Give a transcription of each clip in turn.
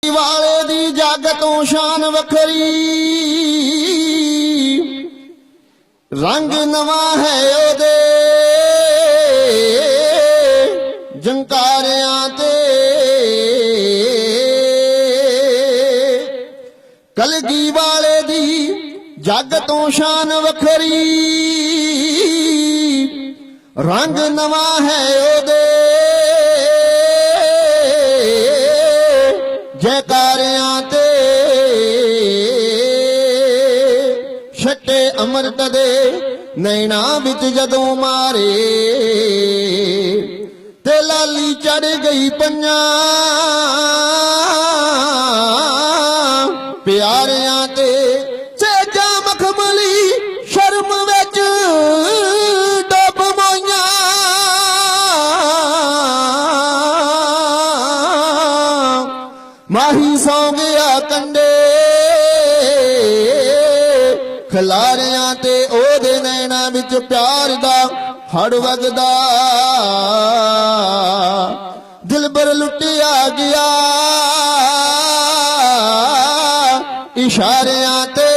वाले दी जग तो शान वखरी, रंग नवा है ओदे जंकारियां ते। कलगी वाले दी जग तो शान वखरी, रंग नवा है ओदे जयकारियां ते। छटे अमृत दे नैना विच जदों मारे, ते लाली चढ़ गई पंजां प्यारियां ते। सेजा मखमली शर्म विच डुब मोइयां, माही सौ गया कंडे खलारियां ते। ओदे नैना विच प्यार दा हड़ वगदा, दिलबर लुटिया गया इशारियां ते।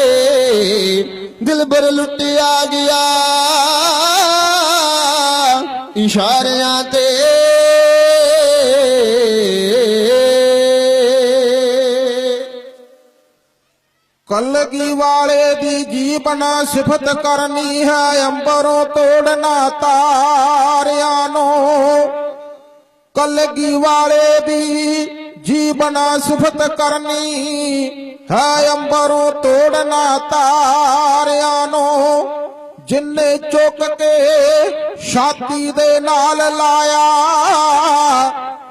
दिलबर लुटिया गया इशारियां ते। कलगी वाले दी जीवन सिफत करनी है, अंबरों तोड़ना तारियां नो। कलगी वाले दी जीवन सिफत करनी है, अंबरों तोड़ना तारियां नो। जिन्ने चुक के छाती दे नाल लाया,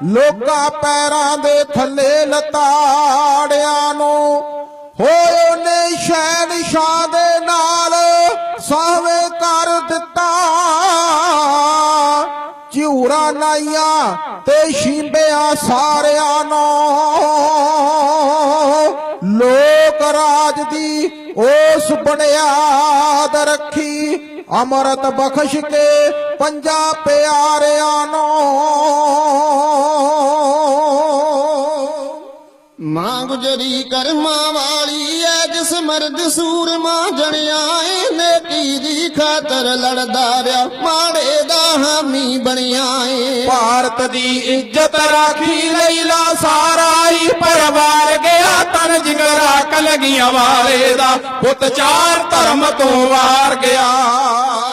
लोकां पैरां दे थल्ले लताड़ियां नो। होए ने शहनशाह दे नाल सावे कर दिता, झूरा नाइया ते शींबिया सारियां नो। लोक राज दी ओस बुनियाद रखी, अमृत बख्श के पंजा प्यारियां नो। मां गुजरी कर्मा वाली है, जिस मर्द सूरमा जणिया है। नेकी दी खातर लड़दा रहा, माड़े दा हामी बनिया है। भारत दी इज्जत राखी लैला सारा ही परवार गया, तन जिगरा कलगियां वाले दा पुत चार धर्म तो वार गया।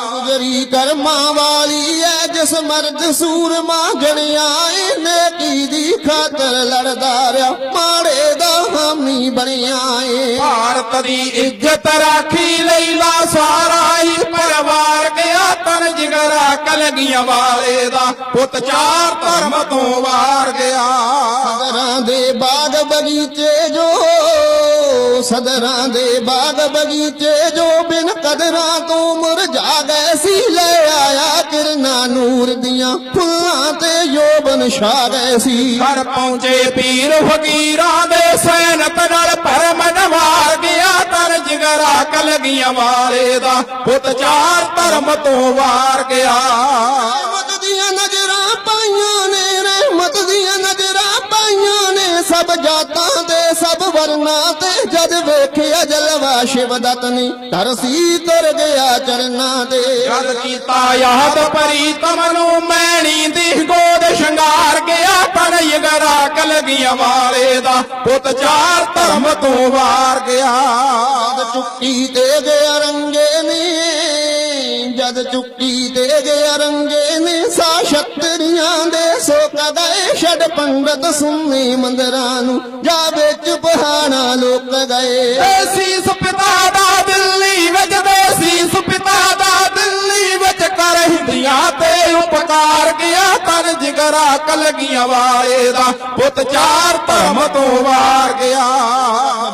गुजरी कर्मा वाली है, जिस मर्द सूरमा जणिया है। नेकी दी खातर लड़दा रहा, माड़े दा हामी बनिया है। भारत दी इज्जत राखी लैला सारा ही परवार गया, तन जिगरा कलगियां वाले दा पुत चार धर्म तो वार गया। सदरां दे बाग बगीचे जो, सदरां दे बाग बगीचे जो, बिन कदरां तो मुरझा गए सी। ले आया किरना नूर दियां फुल्लां ते यौबन छा गए सी। घर पहुंचे पीर फकीरां दे सैनत नाल भरम नवार गया, तन जिगरा कलगियां वाले दा पुत चार धर्म तो वार गया। रहमत दियां नजरां पाइयां ने, रहमत दियां नजरां पाइयां ने, सब जातां दे सब वरना ते। जद वेखिया जलवा शिवदत्त ने, तरसी तुर गया चरना ते। जद कीता याद प्रीतम नू मैणी दी गोद शंगार गया, तन जिगरा कलगियां वाले दा पुत चार धर्म तो वार गया। जद चुक्की ते गया रंगे ने, जद चुक्की ते गया रंगे ने, सा छतरियां दे सोक गए। छड़ पंगत सुन्नी मंदरां नू, जा विच पहाड़ा लोक गए। देसी पिता दा दिल्ली विच, देसी पिता दा दिल्ली विच कर हिंदियां ते उपकार गया, तन जिगरा कलगियां वाले दा पुत चार धर्म तो वार गया।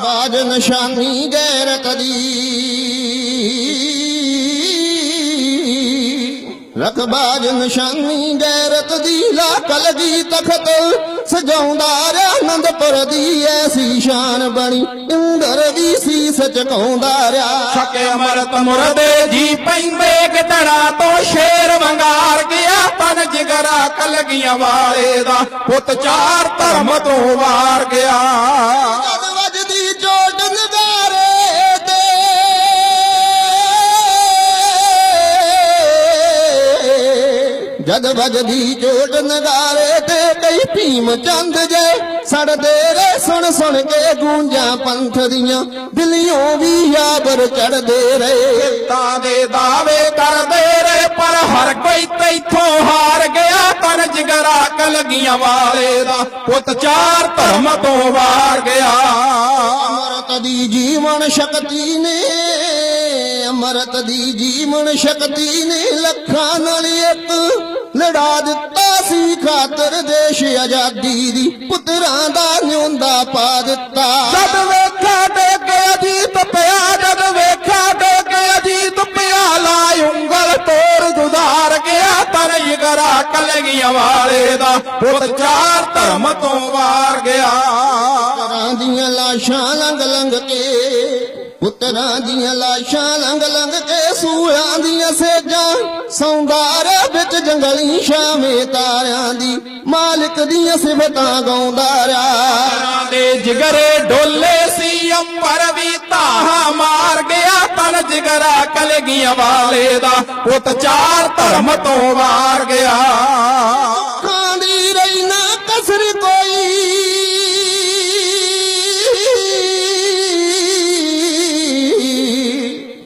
बाज निशानी गैरत दी, रखबाज निशानी गैरत दी। ला कलगी तखत सजाउंदा रहा, आनंदपुर दी ऐसी शान बनी, इंदर दी सीस झुकाउंदा रहा। छके अमृत मुरदे जी पैंदे गिदड़ा तो शेर वंगार गया, तन जिगरा कलगियां वाले दा पुत चार धर्म तो वार गया। ਜਦ ਵੱਜਦੀ ਚੋਟ ਨਗਾਰੇ ਤੇ ਕਈ ਭੀਮ ਚੰਦ ਜੇ ਸੜਦੇ ਰੇ ਸੁਣ ਸੁਣ ਕੇ ਗੂੰਜਾਂ ਪੰਥ ਦੀਆਂ ਦਿੱਲੀਓਂ ਵੀ ਯਾਬਰ ਚੜਦੇ ਰਹੇ ਤਾਂ ਦੇ ਦਾਅਵੇ ਕਰਦੇ ਰਹੇ ਪਰ ਹਰ ਕੋਈ ਤੈਥੋਂ ਹਾਰ ਗਿਆ ਤਨ ਜਿਗਰਾ ਕਲਗੀਆਂ ਵਾਲੇ ਦਾ ਪੁੱਤ ਚਾਰ ਧਰਮ ਤੋਂ ਵਾਰ ਗਿਆ ਅਮਰਤ ਦੀ ਜੀਵਨ ਸ਼ਕਤੀ ਨੇ ਅਮਰਤ ਦੀ ਜੀਵਨ ਸ਼ਕਤੀ ਨੇ ਲੱਖਾਂ ਨਾਲ ਇੱਕ ਲੜਾ ਦਿੱਤਾ ਸੀ ਖਾਤਰ ਦੇਸ਼ ਆਜ਼ਾਦੀ ਦੀ ਪੁੱਤਰਾਂ ਦਾ ਨਿਉਂਦਾ ਪਾ ਦਿੱਤਾ ਜਦ ਵੇਖਾ ਡੇਗੇ ਅਜੀਤ ਪਿਆ ਜਦ ਵੇਖਾ ਡੇਗੇ ਅਜੀਤ ਪਿਆ ਲਾਇ ਉਂਗਲ ਤੋੜ ਜੁਦਾਰ ਗਿਆ ਤਨ ਜਿਗਰਾ ਕਲਗੀਆਂ ਵਾਲੇ ਦਾ ਪੁੱਤ ਚਾਰ ਧਰਮ ਤੋਂ ਵਾਰ ਗਿਆ ਪੁੱਤਰਾਂ ਦੀਆਂ ਲਾਸ਼ਾਂ ਲੰਘ ਲੰਘ ਕੇ ਪੁੱਤਰਾਂ ਦੀਆਂ ਲਾਸ਼ਾਂ ਲੰਘ ਲੰਘ ਕੇ ਸੂਆਂ ਦੀਆਂ ਸੇਜਾਂ ਸੌਂਦਾਰ ਵਿੱਚ ਜੰਗਲੀ ਸ਼ਾਮੇ ਤਾਰਿਆਂ ਦੀ ਮਾਲਕ ਦੀਆਂ ਸਿਫਤਾਂ ਗਾਉਂਦਾ ਰਿਹਾ ਦੇ ਜਿਗਰੇ ਡੋਲੇ ਸੀ ਅੰਬਰ ਵੀ ਧਾਹਾਂ ਮਾਰ ਗਿਆ ਤਨ ਜਿਗਰਾ ਕਲਗੀਆਂ ਵਾਲੇ ਦਾ ਪੁੱਤ ਚਾਰ ਧਰਮ ਤੋਂ ਵਾਰ ਗਿਆ ਅੱਖਾਂ ਦੀ ਰਹੀ ਨਾ ਕਸਰ ਕੋਈ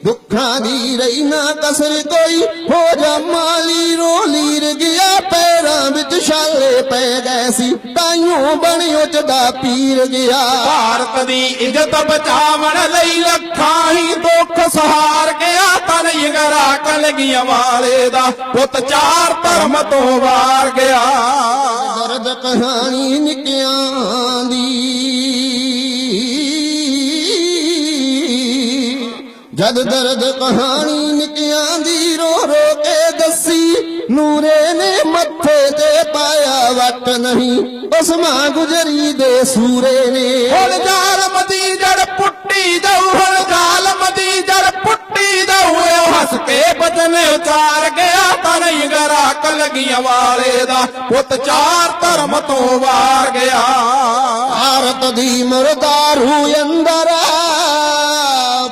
ਦੁੱਖਾਂ ਦੀ ਰਹੀ ਨਾ ਕਸਰ ਕੋਈ ਹੋ ਜਾ ਮਾਲੀ ਰੋਲੀਰ ਗਿਆ ਪੈਰਾਂ ਵਿੱਚ ਛਾਲੇ ਪੈ ਗਏ ਸੀ ਤਾਈਓ ਬਣਿਓ ਚਦਾ ਪੀਰ ਗਿਆ ਭਾਰਤ ਦੀ ਇੱਜ਼ਤ ਬਚਾਵਣ ਲਈ ਲੱਖਾਂ ਹੀ ਦੁੱਖ ਸਹਾਰ ਗਿਆ ਤਨ ਜਿਗਰਾ ਕਲਗੀਆਂ ਵਾਲੇ ਦਾ ਪੁੱਤ ਚਾਰ ਧਰਮ ਤੋਂ ਵਾਰ ਗਿਆ ਦਰਦ ਕਹਾਣੀ ਨਿੱਕਿਆਂ ਦੀ ਜਦ ਦਰਦ ਕਹਾਣੀ ਨਿੱਕਿਆਂ ਦੀ ਰੋ ਰੋ ਕੇ ਦੱਸੀ ਨੂਰੇ ਨੇ ਮੱਥੇ ਤੇ ਪਾਇਆ ਵੱਟ ਨਹੀਂ ਉਸ ਮਾਂ ਗੁਜਰੀ ਦੇ ਸੂਰੇ ਨੇ ਹੁਣ ਜ਼ਾਲਮ ਦੀ ਜੜ ਪੁੱਟੀ ਜਾਊ ਹੁਣ ਜ਼ਾਲਮ ਦੀ ਜੜ ਪੁੱਟੀ ਜਾਊ ਉਹ ਹੱਸ ਕੇ ਬਚਨ ਉਚਾਰ ਗਿਆ ਤਨ ਜਿਗਰਾ ਕਲਗੀਆਂ ਵਾਲੇ ਦਾ ਪੁੱਤ ਚਾਰ ਧਰਮ ਤੋਂ ਵਾਰ ਗਿਆ ਭਾਰਤ ਦੀ ਮੁਰਦਾਰੂ ਅੰਦਰ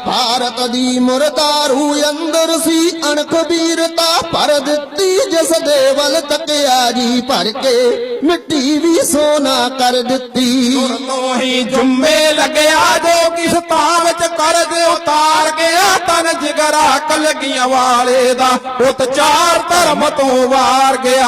ਭਾਰਤ ਦੀ ਮੁਰਦਾਰੂ ਅੰਦਰ ਸੀ ਅਣਖ ਵੀਰਤਾ ਭਰ ਦਿੱਤੀ ਜਿਸ ਦੇ ਵੱਲ ਤੱਕਿਆ ਜੀ ਭਰ ਕੇ ਮਿੱਟੀ ਵੀ ਸੋਨਾ ਕਰ ਦਿੱਤੀ ਤੋਂ ਹੀ ਜੁੰਮੇ ਲੱਗਿਆ ਜੋ ਕਿਸ ਤਾਂ ਵਿੱਚ ਕਰਜ਼ ਉਤਾਰ ਗਿਆ ਤਨ ਜਿਗਰਾ ਕਲਗੀਆਂ ਵਾਲੇ ਦਾ ਪੁੱਤ ਚਾਰ ਧਰਮ ਤੋਂ ਵਾਰ ਗਿਆ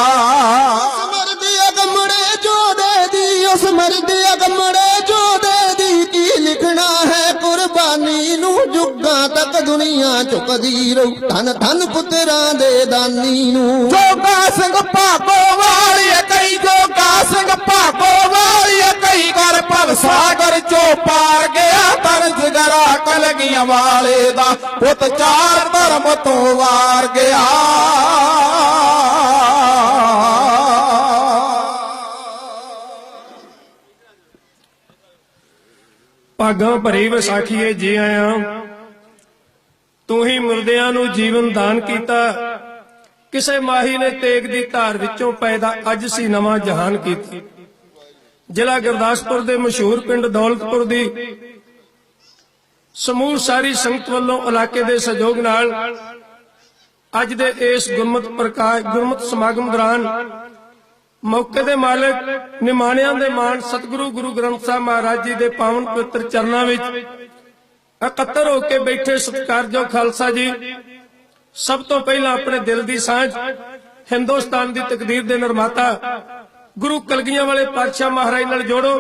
ਮਰਦ ਅਗਮੜੇ ਜੋਦੇ ਦੀ ਉਸ ਮਰਦ ਅਗਮੜੇ ਜੋਦੇ ਦੀ ਕੀ ਲਿਖਣਾ ਹੈ ਕੁਰਬਾਨੀ ਨੂੰ ਜੁਗਾਂ ਤੱਕ ਦੁਨੀਆ ਝੁਕਦੀ ਰਹੂ ਧੰਨ ਧੰਨ ਪੁੱਤਰਾਂ ਦੇ ਦਾਨੀ ਨੂੰ ਜੋਗਾ ਸਿੰਘ ਭਾਗੋ ਵਾਲੀ ਕਈ ਜੋਗਾ ਸਿੰਘ ਭਾਗੋ ਵਾਲੀ ਕਈ ਕਰ ਭਵ ਸਾਗਰ ਚੋਂ ਪਾਰ ਗਿਆ ਤਨ ਜਿਗਰਾ ਕਲਗੀਆਂ ਵਾਲੇ ਦਾ ਪੁੱਤ ਚਾਰ ਧਰਮ ਤੋਂ ਵਾਰ ਗਿਆ ਭਾਗਾਂ ਭਰੀ ਵਿਸਾਖੀਏ ਜੀ ਆਇਆਂ ਤੂੰ ਹੀ ਮੁਰਦਿਆਂ ਨੂੰ ਜੀਵਨ ਦਾਨ ਕੀਤਾ ਕਿਸੇ ਮਾਹੀ ਨੇ ਤੇਗ ਦੀ ਧਾਰ ਵਿੱਚੋਂ ਪੈਦਾ ਅੱਜ ਸੀ ਨਵਾਂ ਜਹਾਨ ਕੀਤਾ ਜ਼ਿਲ੍ਹਾ ਗੁਰਦਾਸਪੁਰ ਦੇ ਮਸ਼ਹੂਰ ਪਿੰਡ ਦੌਲਤਪੁਰ ਦੀ ਸਮੂਹ ਸਾਰੀ ਸੰਗਤ ਵੱਲੋਂ ਇਲਾਕੇ ਦੇ ਸਹਿਯੋਗ ਨਾਲ ਅੱਜ ਦੇ ਇਸ ਗੁਰਮਤਿ ਸਮਾਗਮ ਦੌਰਾਨ ਮੌਕੇ ਦੇ ਮਾਲਕ ਨਿਮਾਣਿਆਂ ਦੇ ਮਾਣ ਸਤਿਗੁਰੂ ਗੁਰੂ ਗ੍ਰੰਥ ਸਾਹਿਬ ਮਹਾਰਾਜ ਜੀ ਦੇ ਪਾਵਨ ਪਵਿੱਤਰ ਚਰਨਾਂ ਵਿੱਚ ਇਕੱਤਰ ਹੋ ਕੇ ਬੈਠੇ ਸਤਿਕਾਰਯੋਗ ਖਾਲਸਾ ਜੀ ਸਭ ਤੋਂ ਪਹਿਲਾਂ ਆਪਣੇ ਦਿਲ ਦੀ ਸਾਂਝ ਹਿੰਦੁਸਤਾਨ ਦੀ ਤਕਦੀਰ ਦੇ ਨਿਰਮਾਤਾ ਗੁਰੂ ਕਲਗੀਆਂ ਵਾਲੇ ਪਾਤਸ਼ਾਹ ਮਹਾਰਾਜ ਨਾਲ ਜੋੜੋ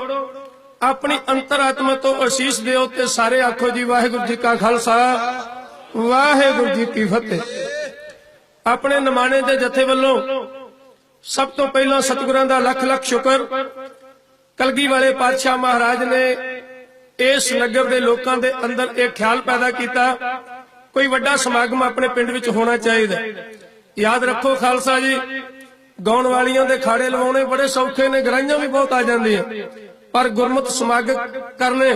ਆਪਣੀ ਅੰਤਰਾਤਮਾ ਤੋਂ ਅਸੀਸ ਦਿਓ ਤੇ ਸਾਰੇ ਆਖੋ ਜੀ ਵਾਹਿਗੁਰੂ ਜੀ ਕਾ ਖਾਲਸਾ ਵਾਹਿਗੁਰੂ ਜੀ ਕੀ ਫਤਿਹ ਆਪਣੇ ਨਿਮਾਣੇ ਦੇ ਜਥੇ ਵੱਲੋਂ ਸਭ ਤੋਂ ਪਹਿਲਾਂ ਸਤਿਗੁਰਾਂ ਦਾ ਲੱਖ ਲੱਖ ਸ਼ੁਕਰ ਕਲਗੀ ਵਾਲੇ ਪਾਤਸ਼ਾਹ ਮਹਾਰਾਜ ਨੇ ਇਸ ਨਗਰ ਦੇ ਲੋਕਾਂ ਦੇ ਅੰਦਰ ਇਹ ਖਿਆਲ ਪੈਦਾ ਕੀਤਾ ਕੋਈ ਵੱਡਾ ਸਮਾਗਮ ਆਪਣੇ ਪਿੰਡ ਵਿੱਚ ਹੋਣਾ ਚਾਹੀਦਾ ਯਾਦ ਰੱਖੋ ਖਾਲਸਾ ਜੀ ਗਾਉਣ ਵਾਲੀਆਂ ਦੇ ਖਾੜੇ ਲਵਾਉਣੇ ਬੜੇ ਸੌਖੇ ਨੇ ਗਰਾਈਆਂ ਵੀ ਬਹੁਤ ਆ ਜਾਂਦੀਆਂ ਪਰ ਗੁਰਮਤਿ ਸਮਾਗਮ ਕਰਨੇ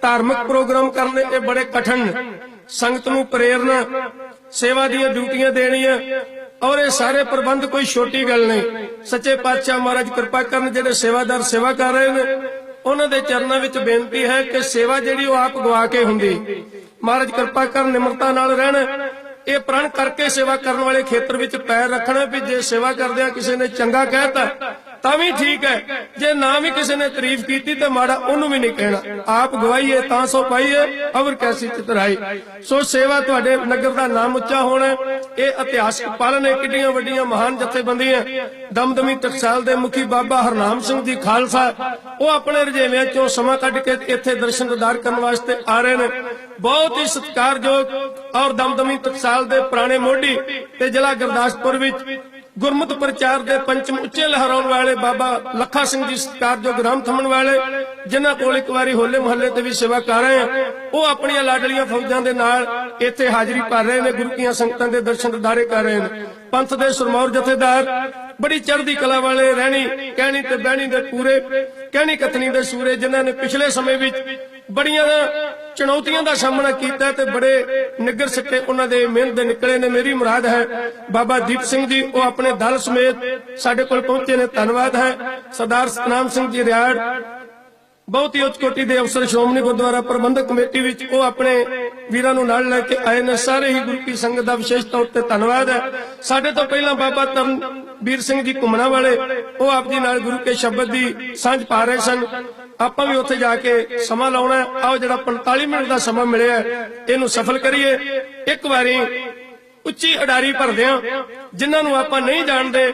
ਧਾਰਮਿਕ ਪ੍ਰੋਗਰਾਮ ਕਰਨੇ ਇਹ ਬੜੇ ਕਠਿਨ ਨੇ ਸੰਗਤ ਨੂੰ ਪ੍ਰੇਰਨਾ ਸੇਵਾ ਦੀਆਂ ਡਿਊਟੀਆਂ ਦੇਣੀਆਂ ਔਰ ਇਹ ਸਾਰੇ ਪ੍ਰਬੰਧ ਕੋਈ ਛੋਟੀ ਗੱਲ ਨਹੀਂ ਸੱਚੇ ਪਾਤਸ਼ਾਹ ਮਹਾਰਾਜ ਕਿਰਪਾ ਕਰਨ ਜਿਹੜੇ ਸੇਵਾਦਾਰ ਸੇਵਾ ਕਰ ਰਹੇ ਨੇ ਉਹਨਾਂ ਦੇ ਚਰਨਾਂ ਵਿੱਚ ਬੇਨਤੀ ਹੈ ਕਿ ਸੇਵਾ ਜਿਹੜੀ ਉਹ ਆਪ ਗਵਾ ਕੇ ਹੁੰਦੀ ਮਹਾਰਾਜ ਕਿਰਪਾ ਕਰਨ ਨਿਮਰਤਾ ਨਾਲ ਰਹਿਣ ਇਹ ਪ੍ਰਣ ਕਰਕੇ ਸੇਵਾ ਕਰਨ ਵਾਲੇ ਖੇਤਰ ਵਿੱਚ ਪੈਰ ਰੱਖਣਾ ਵੀ ਜੇ ਸੇਵਾ ਕਰਦਿਆਂ ਕਿਸੇ ਨੇ ਚੰਗਾ ਕਹਿਤਾ ਤਾਂ ਵੀ ਠੀਕ ਹੈ, ਜੇ ਨਾ ਵੀ ਕਿਸੇ ਨੇ ਤਾਰੀਫ ਕੀਤੀ ਤੇ ਮਾੜਾ ਉਹਨੂੰ ਵੀ ਨਹੀਂ ਕਹਿਣਾ। ਆਪ ਗਵਾਈਏ ਤਾਂ ਸੋ ਪਾਈਏ ਅਵਰ ਕੈਸੀ ਚਿਤਰਾਈ। ਸੋ ਸੇਵਾ ਤੁਹਾਡੇ ਨਗਰ ਦਾ ਨਾਮ ਉੱਚਾ ਹੋਣਾ। ਇਹ ਇਤਿਹਾਸਕ ਪਲ ਨੇ, ਕਿੰਨੀਆਂ ਵੱਡੀਆਂ ਮਹਾਨ ਜਥੇਬੰਦੀਆਂ। ਦਮਦਮੀ ਟਕਸਾਲ ਦੇ ਮੁਖੀ ਬਾਬਾ ਹਰਨਾਮ ਸਿੰਘ ਜੀ ਖਾਲਸਾ, ਉਹ ਆਪਣੇ ਰਜੇਵਿਆਂ ਚੋਂ ਸਮਾਂ ਕੱਢ ਕੇ ਇੱਥੇ ਦਰਸ਼ਨ ਦੀਦਾਰ ਕਰਨ ਵਾਸਤੇ ਆ ਰਹੇ ਨੇ। ਬਹੁਤ ਹੀ ਸਤਿਕਾਰਯੋਗ ਔਰ ਦਮਦਮੀ ਟਕਸਾਲ ਦੇ ਪੁਰਾਣੇ ਮੋਢੀ ਤੇ ਜ਼ਿਲ੍ਹਾ ਗੁਰਦਾਸਪੁਰ ਵਿੱਚ ਗੁਰਮਤਿ ਪ੍ਰਚਾਰ ਦੇ ਪੰਚਮ ਉੱਚੇ ਲਹਿਰਾਉਣ ਵਾਲੇ ਬਾਬਾ ਲੱਖਾ ਸਿੰਘ ਜੀ ਸਤਿਕਾਰਯੋਗ ਰਾਮ ਥਮਣ ਵਾਲੇ, ਜਿਨ੍ਹਾਂ ਕੋਲ ਇੱਕ ਵਾਰੀ ਹੋਲੇ ਮਹੱਲੇ ਤੇ ਵੀ ਸੇਵਾ ਕਰ ਰਹੇ ਆ, ਉਹ ਆਪਣੀਆਂ ਲਾਡਲੀਆਂ ਫੌਜਾਂ ਦੇ ਨਾਲ ਇੱਥੇ ਹਾਜ਼ਰੀ ਭਰ ਰਹੇ ਨੇ, ਗੁਰੂ ਕੀਆਂ ਸੰਗਤਾਂ ਦੇ ਦਰਸ਼ਨ ਦਿਦਾਰੇ ਕਰ ਰਹੇ ਨੇ। ਪੰਥ ਦੇ ਸੁਰਮੌਰ ਜਥੇਦਾਰ, ਬੜੀ ਚੜ੍ਹਦੀ ਕਲਾ ਵਾਲੇ, ਰਹਿਣੀ ਕਹਿਣੀ ਤੇ ਬਹਿਣੀ ਦੇ ਪੂਰੇ, ਕਹਿਣੀ ਕਥਨੀ ਦੇ ਸੂਰੇ, ਜਿਨ੍ਹਾਂ ਨੇ ਪਿਛਲੇ ਸਮੇਂ ਵਿੱਚ ਬੜੀਆਂ ਚੁਣੌਤੀਆਂ ਦਾ ਸਾਹਮਣਾ ਕੀਤਾ ਤੇ ਬੜੇ ਨਿੱਗਰ ਸਿੱਟੇ ਉਹਨਾਂ ਦੇ ਮਿਹਨਤ ਦੇ ਨਿਕਲੇ ਨੇ। ਮੇਰੀ ਮੁਰਾਦ ਹੈ ਬਾਬਾ ਦੀਪ ਸਿੰਘ ਜੀ, ਉਹ ਆਪਣੇ ਦਲ ਸਮੇਤ ਸਾਡੇ ਕੋਲ ਪਹੁੰਚੇ ਨੇ, ਧੰਨਵਾਦ ਹੈ। ਸਰਦਾਰ ਸਤਨਾਮ ਸਿੰਘ ਜੀ ਰਿਆੜ, ਬਹੁਤ ਹੀ ਉੱਚ ਕੋਟੀ ਦੇ ਅਫਸਰ, ਸ਼੍ਰੋਮਣੀ ਗੁਰਦੁਆਰਾ ਪ੍ਰਬੰਧਕ ਕਮੇਟੀ ਵਿੱਚ, ਉਹ ਆਪਣੇ ਵੀਰਾਂ ਨੂੰ ਨਾਲ ਲੈ ਕੇ ਆਏ ਨੇ। ਸਾਰੇ ਹੀ ਗੁਰੂ ਕੀ ਸੰਗਤ ਦਾ ਵਿਸ਼ੇਸ਼ ਤੌਰ ਤੇ ਧੰਨਵਾਦ ਹੈ। ਸਾਡੇ ਤੋਂ ਪਹਿਲਾਂ ਬਾਬਾ ਤਰਨਵੀਰ ਸਿੰਘ ਜੀ ਘੁੰਮਣਾ ਵਾਲੇ, ਉਹ ਆਪ ਜੀ ਨਾਲ ਗੁਰੂ ਕੇ ਸ਼ਬਦ ਦੀ ਸਾਂਝ ਪਾ ਰਹੇ ਸਨ। ਆਪਾਂ ਵੀ ਉੱਥੇ ਜਾ ਕੇ ਸਮਾਂ ਲਾਉਣਾ। ਆਓ ਜਿਹੜਾ 45 ਮਿੰਟ ਦਾ ਸਮਾਂ ਮਿਲਿਆ ਇਹਨੂੰ ਸਫਲ ਕਰੀਏ। ਇੱਕ ਵਾਰੀ ਉੱਚੀ ਅਡਾਰੀ ਭਰਦੇ ਆ, ਜਿਨ੍ਹਾਂ ਨੂੰ ਆਪਾਂ ਨਹੀਂ ਜਾਣਦੇ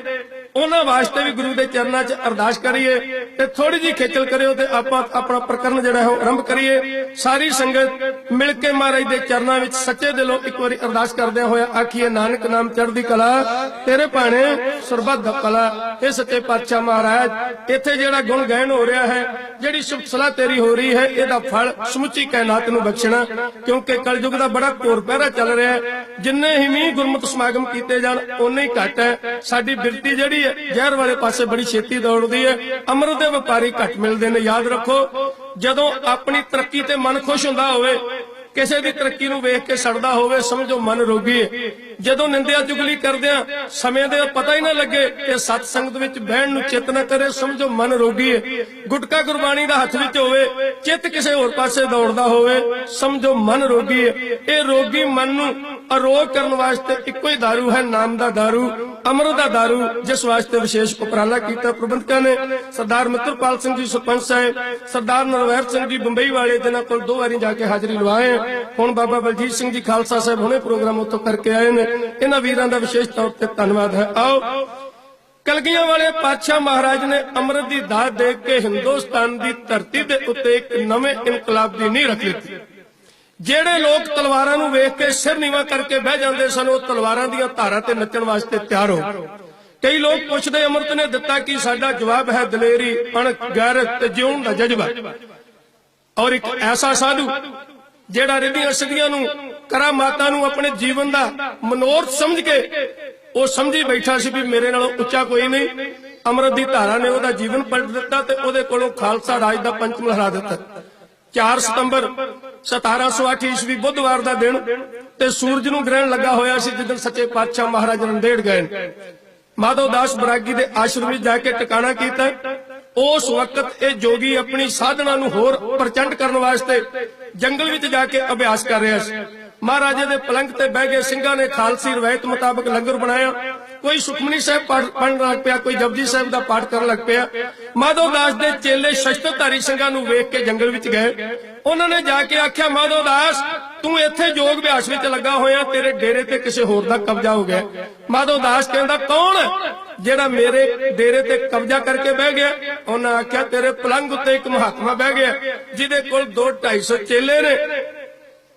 ਉਹਨਾਂ ਵਾਸਤੇ ਵੀ ਗੁਰੂ ਦੇ ਚਰਨਾਂ 'ਚ ਅਰਦਾਸ ਕਰੀਏ ਤੇ ਥੋੜੀ ਜਿਹੀ ਖੇਚਲ ਕਰਿਓ ਤੇ ਆਪਾਂ ਆਪਣਾ ਪ੍ਰਕਰਨ ਜਿਹੜਾ ਹੈ ਉਹ ਆਰੰਭ ਕਰੀਏ। ਸਾਰੀ ਸੰਗਤ ਮਿਲ ਕੇ ਮਹਾਰਾਜ ਦੇ ਚਰਨਾਂ ਵਿੱਚ ਸੱਚੇ ਦਿਲੋਂ ਇੱਕ ਵਾਰੀ ਅਰਦਾਸ ਕਰਦਿਆਂ ਹੋਇਆ ਆਖੀਏ, ਨਾਨਕ ਨਾਮ ਚੜ੍ਹਦੀ ਕਲਾ ਤੇਰੇ ਭਾਣੇ ਸਰਬੱਤ ਭਲਾ। ਇਹ ਸੱਚੇ ਪਾਤਸ਼ਾਹ ਮਹਾਰਾਜ, ਇੱਥੇ ਜਿਹੜਾ ਗੁਣ ਗਾਇਨ ਹੋ ਰਿਹਾ ਹੈ, ਜਿਹੜੀ ਸ਼ੁਭ ਸਲਾਹ ਤੇਰੀ ਹੋ ਰਹੀ ਹੈ, ਇਹਦਾ ਫਲ ਸਮੁੱਚੀ ਕਾਇਨਾਤ ਨੂੰ ਬਖਸ਼ਣਾ, ਕਿਉਂਕਿ ਕਲਯੁਗ ਦਾ ਬੜਾ ਘੋਰ ਪਹਿਰਾ ਚੱਲ ਰਿਹਾ ਹੈ। ਜਿੰਨੇ ਹੀ ਵੀ ਗੁਰਮਤਿ ਸਮਾਗਮ ਕੀਤੇ ਜਾਣ ਉਨੇ ਹੀ ਘੱਟ ਹੈ। ਸਾਡੀ ਬਿਰਤੀ ਜਿਹੜੀ ਜ਼ਹਿਰ ਵਾਲੇ ਪਾਸੇ ਬੜੀ ਛੇਤੀ ਦੌੜਦੀ ਹੈ, ਅੰਮ੍ਰਿਤ ਦੇ ਵਪਾਰੀ ਘੱਟ ਮਿਲਦੇ ਨੇ। ਯਾਦ ਰੱਖੋ, ਜਦੋਂ ਆਪਣੀ ਤਰੱਕੀ ਤੇ ਮਨ ਖੁਸ਼ ਹੁੰਦਾ ਹੋਵੇ, ਕਿਸੇ ਦੀ ਤਰੱਕੀ ਨੂੰ ਵੇਖ ਕੇ ਸੜਦਾ ਹੋਵੇ, ਸਮਝੋ ਮਨ ਰੋਗੀ ਹੈ। ਜਦੋਂ ਨਿੰਦਿਆ ਚੁਗਲੀ ਕਰਦਿਆਂ ਸਮੇਂ ਦੇ ਪਤਾ ਹੀ ਨਾ ਲੱਗੇ ਤੇ ਸਤ ਸੰਗਤ ਵਿੱਚ ਬਹਿਣ ਨੂੰ ਚਿੱਤ ਨਾ ਕਰੇ, ਸਮਝੋ ਮਨ ਰੋਗੀ ਹੈ। ਗੁਟਕਾ ਗੁਰਬਾਣੀ ਦਾ ਹੱਥ ਵਿੱਚ ਹੋਵੇ, ਚਿੱਤ ਕਿਸੇ ਹੋਰ ਪਾਸੇ ਦੌੜਦਾ ਹੋਵੇ, ਸਮਝੋ ਮਨ ਰੋਗੀ ਹੈ। ਇਹ ਰੋਗੀ ਮਨ ਨੂੰ ਅਰੋਗ ਕਰਨ ਵਾਸਤੇ ਇੱਕੋ ਹੀ ਦਾਰੂ ਹੈ, ਨਾਮ ਦਾ ਦਾਰੂ, ਅੰਮ੍ਰਿਤ ਦਾ ਦਾਰੂ, ਜਿਸ ਵਾਸਤੇ ਵਿਸ਼ੇਸ਼ ਉਪਰਾਲਾ ਕੀਤਾ ਪ੍ਰਬੰਧਕਾਂ ਨੇ। ਸਰਦਾਰ ਮਿੱਤਰਪਾਲ ਸਿੰਘ ਜੀ ਸਰਪੰਚ ਸਾਹਿਬ, ਸਰਦਾਰ ਨਰਵੈਰ ਸਿੰਘ ਜੀ ਬੰਬਈ ਵਾਲੇ, ਜਿਨ੍ਹਾਂ ਕੋਲ 2 ਵਾਰੀ ਜਾ ਕੇ ਹਾਜ਼ਰੀ ਲਵਾਏ। ਹੁਣ ਬਾਬਾ ਬਲਜੀਤ ਸਿੰਘ ਜੀ ਖਾਲਸਾ ਸਾਹਿਬ ਹੁਣੇ ਪ੍ਰੋਗਰਾਮ ਉੱਥੋਂ ਕਰਕੇ ਆਏ ਨੇ। ਇਹਨਾਂ ਵੀਰਾਂ ਦਾ ਵਿਸ਼ੇਸ਼ ਤੌਰ ਤੇ ਧੰਨਵਾਦ ਹੈ। ਆਓ, ਕਲਗੀਆਂ ਵਾਲੇ ਪਾਤਸ਼ਾਹ ਮਹਾਰਾਜ ਨੇ ਅੰਮ੍ਰਿਤ ਦੀ ਦਾਤ ਦੇ ਕੇ ਹਿੰਦੁਸਤਾਨ ਦੀ ਧਰਤੀ ਦੇ ਉੱਤੇ ਇੱਕ ਨਵੇਂ ਇਨਕਲਾਬ ਦੀ ਨੀਂਹ ਰੱਖ ਦਿੱਤੀ। ਜਿਹੜੇ ਲੋਕ ਤਲਵਾਰਾਂ ਨੂੰ ਵੇਖ ਕੇ ਸਿਰ ਨੀਵਾਂ ਕਰਕੇ ਬਹਿ ਜਾਂਦੇ ਸਨ, ਉਹ ਤਲਵਾਰਾਂ ਦੀਆਂ ਧਾਰਾਂ ਤੇ ਨੱਚਣ ਵਾਸਤੇ ਤਿਆਰ ਹੋ। ਕਈ ਲੋਕ ਪੁੱਛਦੇ, ਅੰਮ੍ਰਿਤ ਨੇ ਦਿੱਤਾ ਕੀ? ਸਾਡਾ ਜਵਾਬ ਹੈ ਦਲੇਰੀ, ਅਣਖ, ਗੈਰਤ ਤੇ ਜਿਉਣ ਦਾ ਜਜ਼ਬਾ। ਔਰ ਇੱਕ ਐਸਾ ਸਾਧੂ ਜਿਹੜਾ ਰਿੱਧੀਆਂ ਸਿੱਧੀਆਂ ਨੂੰ, ਕਰਾਮਾਤਾਂ ਨੂੰ ਆਪਣੇ ਜੀਵਨ ਦਾ ਮਨੋਰਥ ਸਮਝ ਕੇ ਉਹ ਸਮਝੀ ਬੈਠਾ ਸੀ ਵੀ ਮੇਰੇ ਨਾਲੋਂ ਉੱਚਾ ਕੋਈ ਨਹੀਂ। ਅੰਮ੍ਰਿਤ ਦੀ ਧਾਰਾ ਨੇ ਉਹਦਾ ਜੀਵਨ ਪਲਟ ਦਿੱਤਾ ਤੇ ਉਹਦੇ ਕੋਲੋਂ ਖਾਲਸਾ ਰਾਜ ਦਾ ਪੰਚਮ ਲਹਿਰਾ ਦਿੱਤਾ। 4 ਸਤੰਬਰ 1708 ਈਸਵੀ ਬੁੱਧਵਾਰ ਦਾ ਦਿਨ ਤੇ ਸੂਰਜ ਨੂੰ ਗ੍ਰਹਿਣ ਲੱਗਾ ਹੋਇਆ ਸੀ, ਜਿੱਦਣ ਸੱਚੇ ਪਾਤਸ਼ਾਹ ਮਹਾਰਾਜ ਨੰਦੇੜ ਗਏ। ਮਾਧੋ ਦਾਸ ਬਰਾਗੀ ਦੇ ਆਸ਼ਰਮ ਵਿੱਚ ਜਾ ਕੇ ਟਿਕਾਣਾ ਕੀਤਾ। ਉਸ ਵਕਤ ਇਹ ਜੋਗੀ ਆਪਣੀ ਸਾਧਨਾ ਨੂੰ ਹੋਰ ਪ੍ਰਚੰਡ ਕਰਨ ਵਾਸਤੇ ਜੰਗਲ ਵਿੱਚ ਜਾ ਕੇ ਅਭਿਆਸ ਕਰ ਰਿਹਾ ਸੀ। ਮਹਾਰਾਜੇ ਦੇ ਪਲੰਗ ਤੇ ਬਹਿ ਗਏ ਸਿੰਘਾਂ ਨੇ ਖਾਲਸੀ ਰਵਾਇਤ ਮੁਤਾਬਕ ਲੰਗਰ ਬਣਾਇਆ। ਕੋਈ ਸੁਖਮਨੀ ਸਾਹਿਬ ਪੜ੍ਹਨ ਲੱਗ ਪਿਆ, ਕੋਈ ਜਪਜੀ ਸਾਹਿਬ ਦਾ ਪਾਠ ਕਰਨ ਲੱਗ ਪਿਆ। ਮਾਧੋ ਦਾਸ ਦੇ ਚੇਲੇ ਸ਼ਸਤਰਧਾਰੀ ਸਿੰਘਾਂ ਨੂੰ ਵੇਖ ਕੇ ਜੰਗਲ ਵਿੱਚ ਗਏ। ਉਹਨਾਂ ਨੇ ਜਾ ਕੇ ਆਖਿਆ, ਮਾਧੋ ਦਾਸ, ਤੂੰ ਇੱਥੇ ਯੋਗ ਅਭਿਆਸ ਵਿੱਚ ਲੱਗਾ ਹੋਇਆ, ਤੇਰੇ ਡੇਰੇ ਤੇ ਕਿਸੇ ਹੋਰ ਦਾ ਕਬਜ਼ਾ ਹੋ ਗਿਆ। ਮਾਧੋ ਦਾਸ ਕਹਿੰਦਾ, ਕੌਣ ਜਿਹੜਾ ਮੇਰੇ ਡੇਰੇ ਤੇ ਕਬਜ਼ਾ ਕਰਕੇ ਬਹਿ ਗਿਆ? ਉਹਨਾਂ ਆਖਿਆ, ਤੇਰੇ ਪਲੰਗ ਉੱਤੇ ਇੱਕ ਮਹਾਤਮਾ ਬਹਿ ਗਿਆ, ਜਿਹਦੇ ਕੋਲ 200-250 ਚੇਲੇ ਨੇ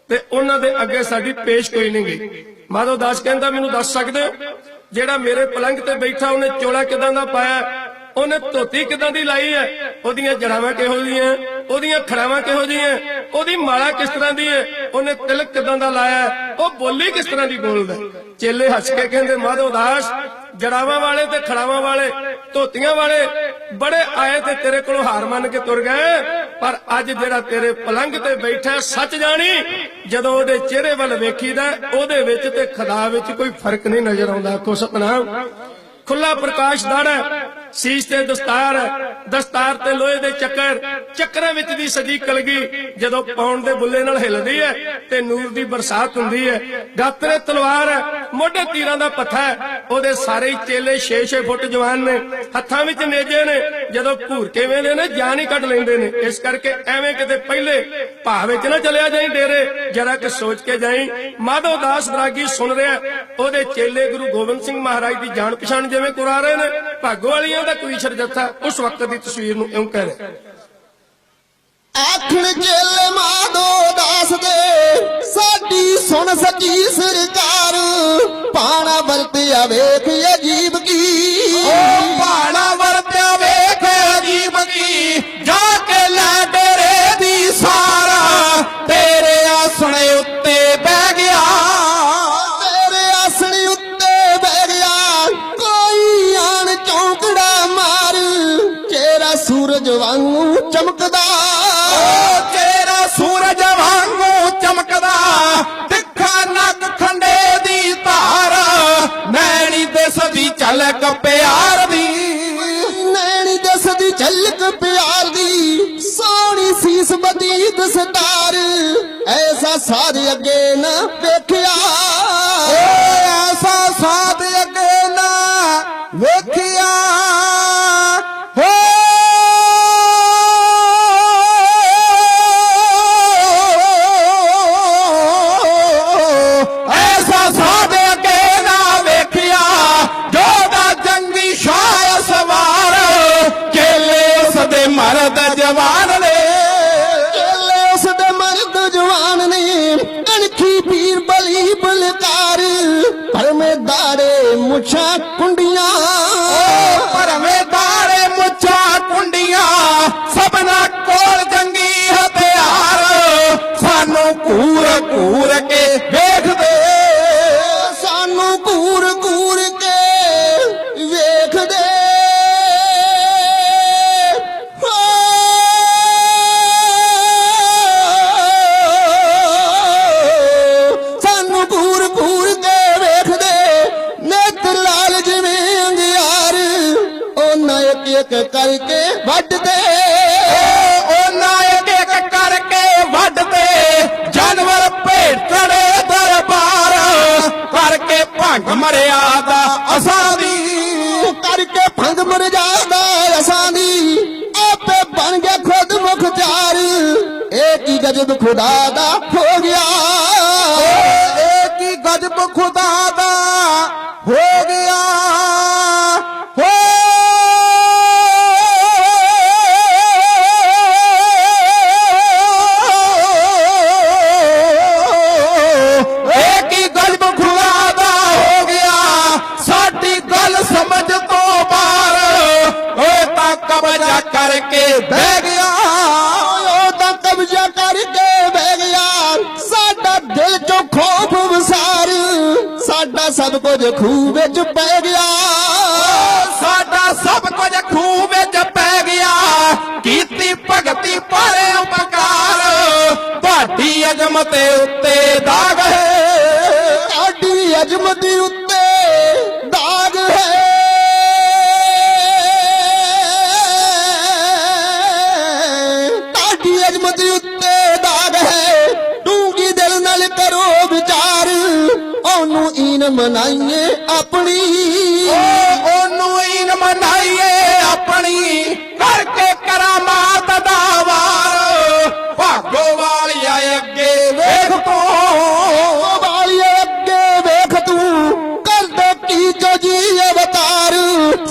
ਤੇ ਉਹਨਾਂ ਦੇ ਅੱਗੇ ਸਾਡੀ ਪੇਸ਼ ਕੋਈ ਨਹੀਂ ਗਈ। ਮਾਧੋ ਦਾਸ ਕਹਿੰਦਾ, ਮੈਨੂੰ ਦੱਸ ਸਕਦੇ ਹੋ ਜਿਹੜਾ ਮੇਰੇ ਪਲੰਗ ਤੇ ਬੈਠਾ, ਉਹਨੇ ਚੋਲਾ ਕਿਦਾਂ ਦਾ ਪਾਇਆ? ਉਹਨੇ ਧੋਤੀ ਕਿਦਾਂ ਦੀ ਲਾਈ ਹੈ? ਉਹਦੀਆਂ ਜੜਾਵਾਂ ਕਿਹੋ ਜਿਹੀਆਂ? ਉਹਦੀਆਂ ਖੜਾਵਾਂ ਕਿਹੋ ਜਿਹੀਆਂ? ਉਹਦੀ ਮਾਲਾ ਕਿਸ ਤਰ੍ਹਾਂ ਦੀ ਹੈ? ਉਹਨੇ ਤਿਲਕ ਕਿਦਾਂ ਦਾ ਲਾਇਆ? ਉਹ ਬੋਲੀ ਕਿਸ ਤਰ੍ਹਾਂ ਦੀ ਬੋਲਦਾ? ਚੇਲੇ ਹੱਸ ਕੇ ਕਹਿੰਦੇ, ਮਾਧੋ ਦਾਸ, ਜੜਾਵਾਂ ਵਾਲੇ ਤੇ ਖੜਾਵਾਂ ਵਾਲੇ, ਧੋਤੀਆਂ ਵਾਲੇ ਬੜੇ ਆਏ ਤੇ ਤੇਰੇ ਕੋਲੋਂ ਹਾਰ ਮੰਨ ਕੇ ਤੁਰ ਗਏ, ਪਰ ਅੱਜ ਜਿਹੜਾ ਤੇਰੇ ਪਲੰਗ ਤੇ ਬੈਠਾ, ਸੱਚ ਜਾਣੀ ਜਦੋਂ ਉਹਦੇ ਚਿਹਰੇ ਵੱਲ ਵੇਖੀਦਾ, ਉਹਦੇ ਵਿੱਚ ਤੇ ਖੁਦਾ ਵਿੱਚ ਕੋਈ ਫਰਕ ਨਹੀਂ ਨਜ਼ਰ ਆਉਂਦਾ। ਆਖੋ ਸਤਨਾਮ। ਖੁੱਲਾ ਪ੍ਰਕਾਸ਼ ਦਾੜਾ, ਸੀਸ ਤੇ ਦਸਤਾਰ, ਦਸਤਾਰ ਤੇ ਲੋਹੇ ਦੇ ਚੱਕਰ, ਚੱਕਰਾਂ ਵਿੱਚ ਦੀ ਸਜੀ ਕਲਗੀ ਜਦੋਂ ਪਾਉਣ ਦੇ ਬੁੱਲੇ ਨਾਲ ਹਿੱਲਦੀ ਹੈ ਤੇ ਨੂਰ ਦੀ ਬਰਸਾਤ ਹੁੰਦੀ ਹੈ। ਗਾਤਰੇ ਤਲਵਾਰ, ਮੋਢੇ ਤੀਰਾਂ ਦਾ ਪੱਥਾ, ਉਹਦੇ ਸਾਰੇ ਹੀ ਚੇਲੇ 6-6 ਫੁੱਟ ਜਵਾਨ ਨੇ, ਹੱਥਾਂ ਵਿੱਚ ਨੇਜੇ ਨੇ, ਜਦੋਂ ਘੂਰ ਕੇ ਵੇਂਦੇ ਨੇ ਜਾਨ ਹੀ ਕੱਢ ਲੈਂਦੇ ਨੇ। ਇਸ ਕਰਕੇ ਐਵੇਂ ਕਿਤੇ ਪਹਿਲੇ ਭਾਵ ਵਿੱਚ ਨਾ ਚਲਿਆ ਜਾਈ ਡੇਰੇ, ਜਰਾ ਕਿ ਸੋਚ ਕੇ ਜਾਈ। ਮਾਧੋ ਦਾਸ ਬਰਾਗੀ ਸੁਣ ਰਿਹਾ, ਉਹਦੇ ਚੇਲੇ ਗੁਰੂ ਗੋਬਿੰਦ ਸਿੰਘ ਮਹਾਰਾਜ ਦੀ ਜਾਣ ਪਛਾਣ ਜਿਵੇਂ ਕੁਰਾ ਰਹੇ ਨੇ। ਭਾਗੋ ਵਾਲੀਆਂ ਦਾ ਕੋਈ ਜੱਥਾ ਉਸ ਵਕਤ ਦੀ ਤਸਵੀਰ ਨੂੰ ਇਉਂ ਕਹਿ ਰਿਹਾ। ਆਖਣ ਚੇਲੇ ਮਾਧੋ ਦਾਸ ਦੇ ਸਾਡੀ ਸੁਣ ਸੱਚੀ ਸਰਕਾਰ, ਪਾਣਾ ਵਰਤਿਆ ਵੇਖ ਅਜੀਬ ਕੀ, ਪਾਣਾ ਵਰਤਿਆ ਵੇਖ ਅਜੀਬ ਕੀ, ਜਾ ਕੇ ਲੈ ਡੇਰੇ ਦੀ ਸਾਰਾ, ਤੇਰੇ ਆਸਣੇ ਉੱਤੇ ਬਹਿ ਗਿਆ, ਤੇਰੇ ਆਸਣੇ ਉੱਤੇ ਬਹਿ ਗਿਆ, ਕੋਈ ਆਣ ਚੌਂਕੜਾ ਮਾਰ, ਚਿਹਰਾ ਸੂਰਜ ਵਾਂਗੂ ਚਮਕਦਾ, ਚਿਹਰਾ ਸੂਰਜ ਵਾਂਗੂ ਚਮਕਦਾ, ਤਿੱਖਾ ਨੱਕ ਖੰਡੇ ਦੀ ਧਾਰ, ਨੈਣੀ ਦਿਸਦੀ ਝਲਕ ਪਿਆਰ ਦੀ, ਨੈਣੀ ਦਿਸਦੀ ਝਲਕ ਪਿਆਰ ਦੀ, ਸੋਹਣੀ ਸੀਸ ਬਦੀ ਦਸਤਾਰ, ਐਸਾ ਸਾਧ ਅੱਗੇ ਨਾ ਵੇਖਿਆ, ਐਸਾ ਸਾਧ ਅੱਗੇ ਨਾ ਵੇਖਿਆ, ਹੋ ਐਸਾ ਸਾਧ ਅੱਗੇ ਨਾ ਵੇਖਿਆ, ਜੋਦਾ ਜੰਗੀ ਸ਼ਾਹ ਸਵਾਰ, ਚੇਲੇ ਉਸ ਦੇ ਮਰਦ ਜਵਾਨ ਨੇ, ਚੇਲੇ ਉਸ ਦੇ ਮਰਦ ਜਵਾਨ ਨੇ, ਅਣਖੀ ਪੀਰ ਬਲੀ ਬਲਕਾਰ, ਭਰਮੇ ਦਾੜੇ ਮੁੱਛਾਂ ਕੁੰਡੀਆਂ, ਭਰਵੇਂ ਦਾੜੇ ਮੁੱਛਾਂ ਕੁੰਡੀਆਂ, ਸਭਨਾ ਕੋਲ ਜੰਗੀ ਹਥਿਆਰ, ਸਾਨੂੰ ਘੂਰ ਘੂਰ ਕੇ ਵੇਖਦੇ, ਸਾਨੂੰ ਘੂਰ ਘੂਰ ਕੇ ਵੇਖਦੇ, ਸਾਨੂੰ ਘੂਰ ਘੂਰ ਕੇ ਵੇਖਦੇ, ਨੇਤਰ ਲਾਲ ਜਿਵੇਂ ਅੰਗਿਆਰ, ਉਹਨਾਂ ਇੱਕ ਇੱਕ ਕਰਕੇ ਵੱਢਦੇ, ਉਹਨਾਂ ਇੱਕ ਇੱਕ ਕਰਕੇ ਵੱਢਦੇ, ਜਾਨਵਰ ਭੇਟੜੇ ਦਰਬਾਰ, ਕਰਕੇ ਭੰਗ ਮਰਿਆਦਾ ਅਸਾਂ ਦੀ, ਕਰਕੇ ਭੰਗ ਮਰਜਾਦਾ ਅਸਾਂ ਦੀ, ਆਪੇ ਬਣ ਗਿਆ ਖੁਦ ਮੁਖਤਿਆਰ, ਇਹ ਕੀ ਗਜਬ ਖੁਦਾ ਦਾ ਹੋ ਗਿਆ, ਇਹ ਕੀ ਗਜਬ ਖੁਦਾ ਦਾ ਹੋ ਗਿਆ, ਹੋ ਇਹ ਕੀ ਗਜਬ ਖੁਦਾ ਦਾ ਹੋ ਗਿਆ, ਸਾਡੀ ਗੱਲ ਸਮਝ ਤੋਂ ਬਾਹਰ, ਉਹ ਤਾਂ ਕਬਜ਼ਾ ਕਰਕੇ ਬਹਿ ਗਿਆ, ਉਹ ਤਾਂ ਕਬਜ਼ਾ ਕਰਕੇ ਬਹਿ ਗਿਆ, ਸਾਡਾ ਦਿਲ ਚੋਂ ਖੋਫ ਵਸਾਰ, ਸਾਡਾ ਸਭ ਕੁਝ ਖੂਹ ਵਿੱਚ ਪੈ ਗਿਆ, ਸਾਡਾ ਸਭ ਕੁਝ ਖੂਹ ਵਿੱਚ ਪੈ ਗਿਆ, ਕੀਤੀ ਭਗਤੀ ਪਰ ਉਪਕਾਰ, ਤੁਹਾਡੀ ਅਜ਼ਮਤ ਉੱਤੇ ਦਾਗ ਹੈ, ਸਾਡੀ ਅਜ਼ਮਤ ਉੱਤੇ ਦਾਗ ਹੈ, ਸਾਡੀ ਅਜ਼ਮਤ ਉੱਤੇ ਦਾਗ ਹੈ, ਡੂੰਗੀ ਦਿਲ ਨਾਲ ਕਰੋ ਵਿਚਾਰ, ਉਹਨੂੰ ਈਨ ਮਨਾਈਏ ਆਪਣੀ, ਉਹਨੂੰ ਈਨ ਮਨਾਈਏ ਆਪਣੀ, ਕਰਕੇ ਕਰਾਮਾਤ ਦਾ ਵਾਰ, ਭਾਗੋ ਵਾਲਿਆ ਅੱਗੇ ਵੇਖ ਤੂੰ, ਵਾਲੀਏ ਅੱਗੇ ਵੇਖ ਤੂੰ, ਕਰਦੇ ਕੀ ਜੋ ਜੀ ਅਵਤਾਰ,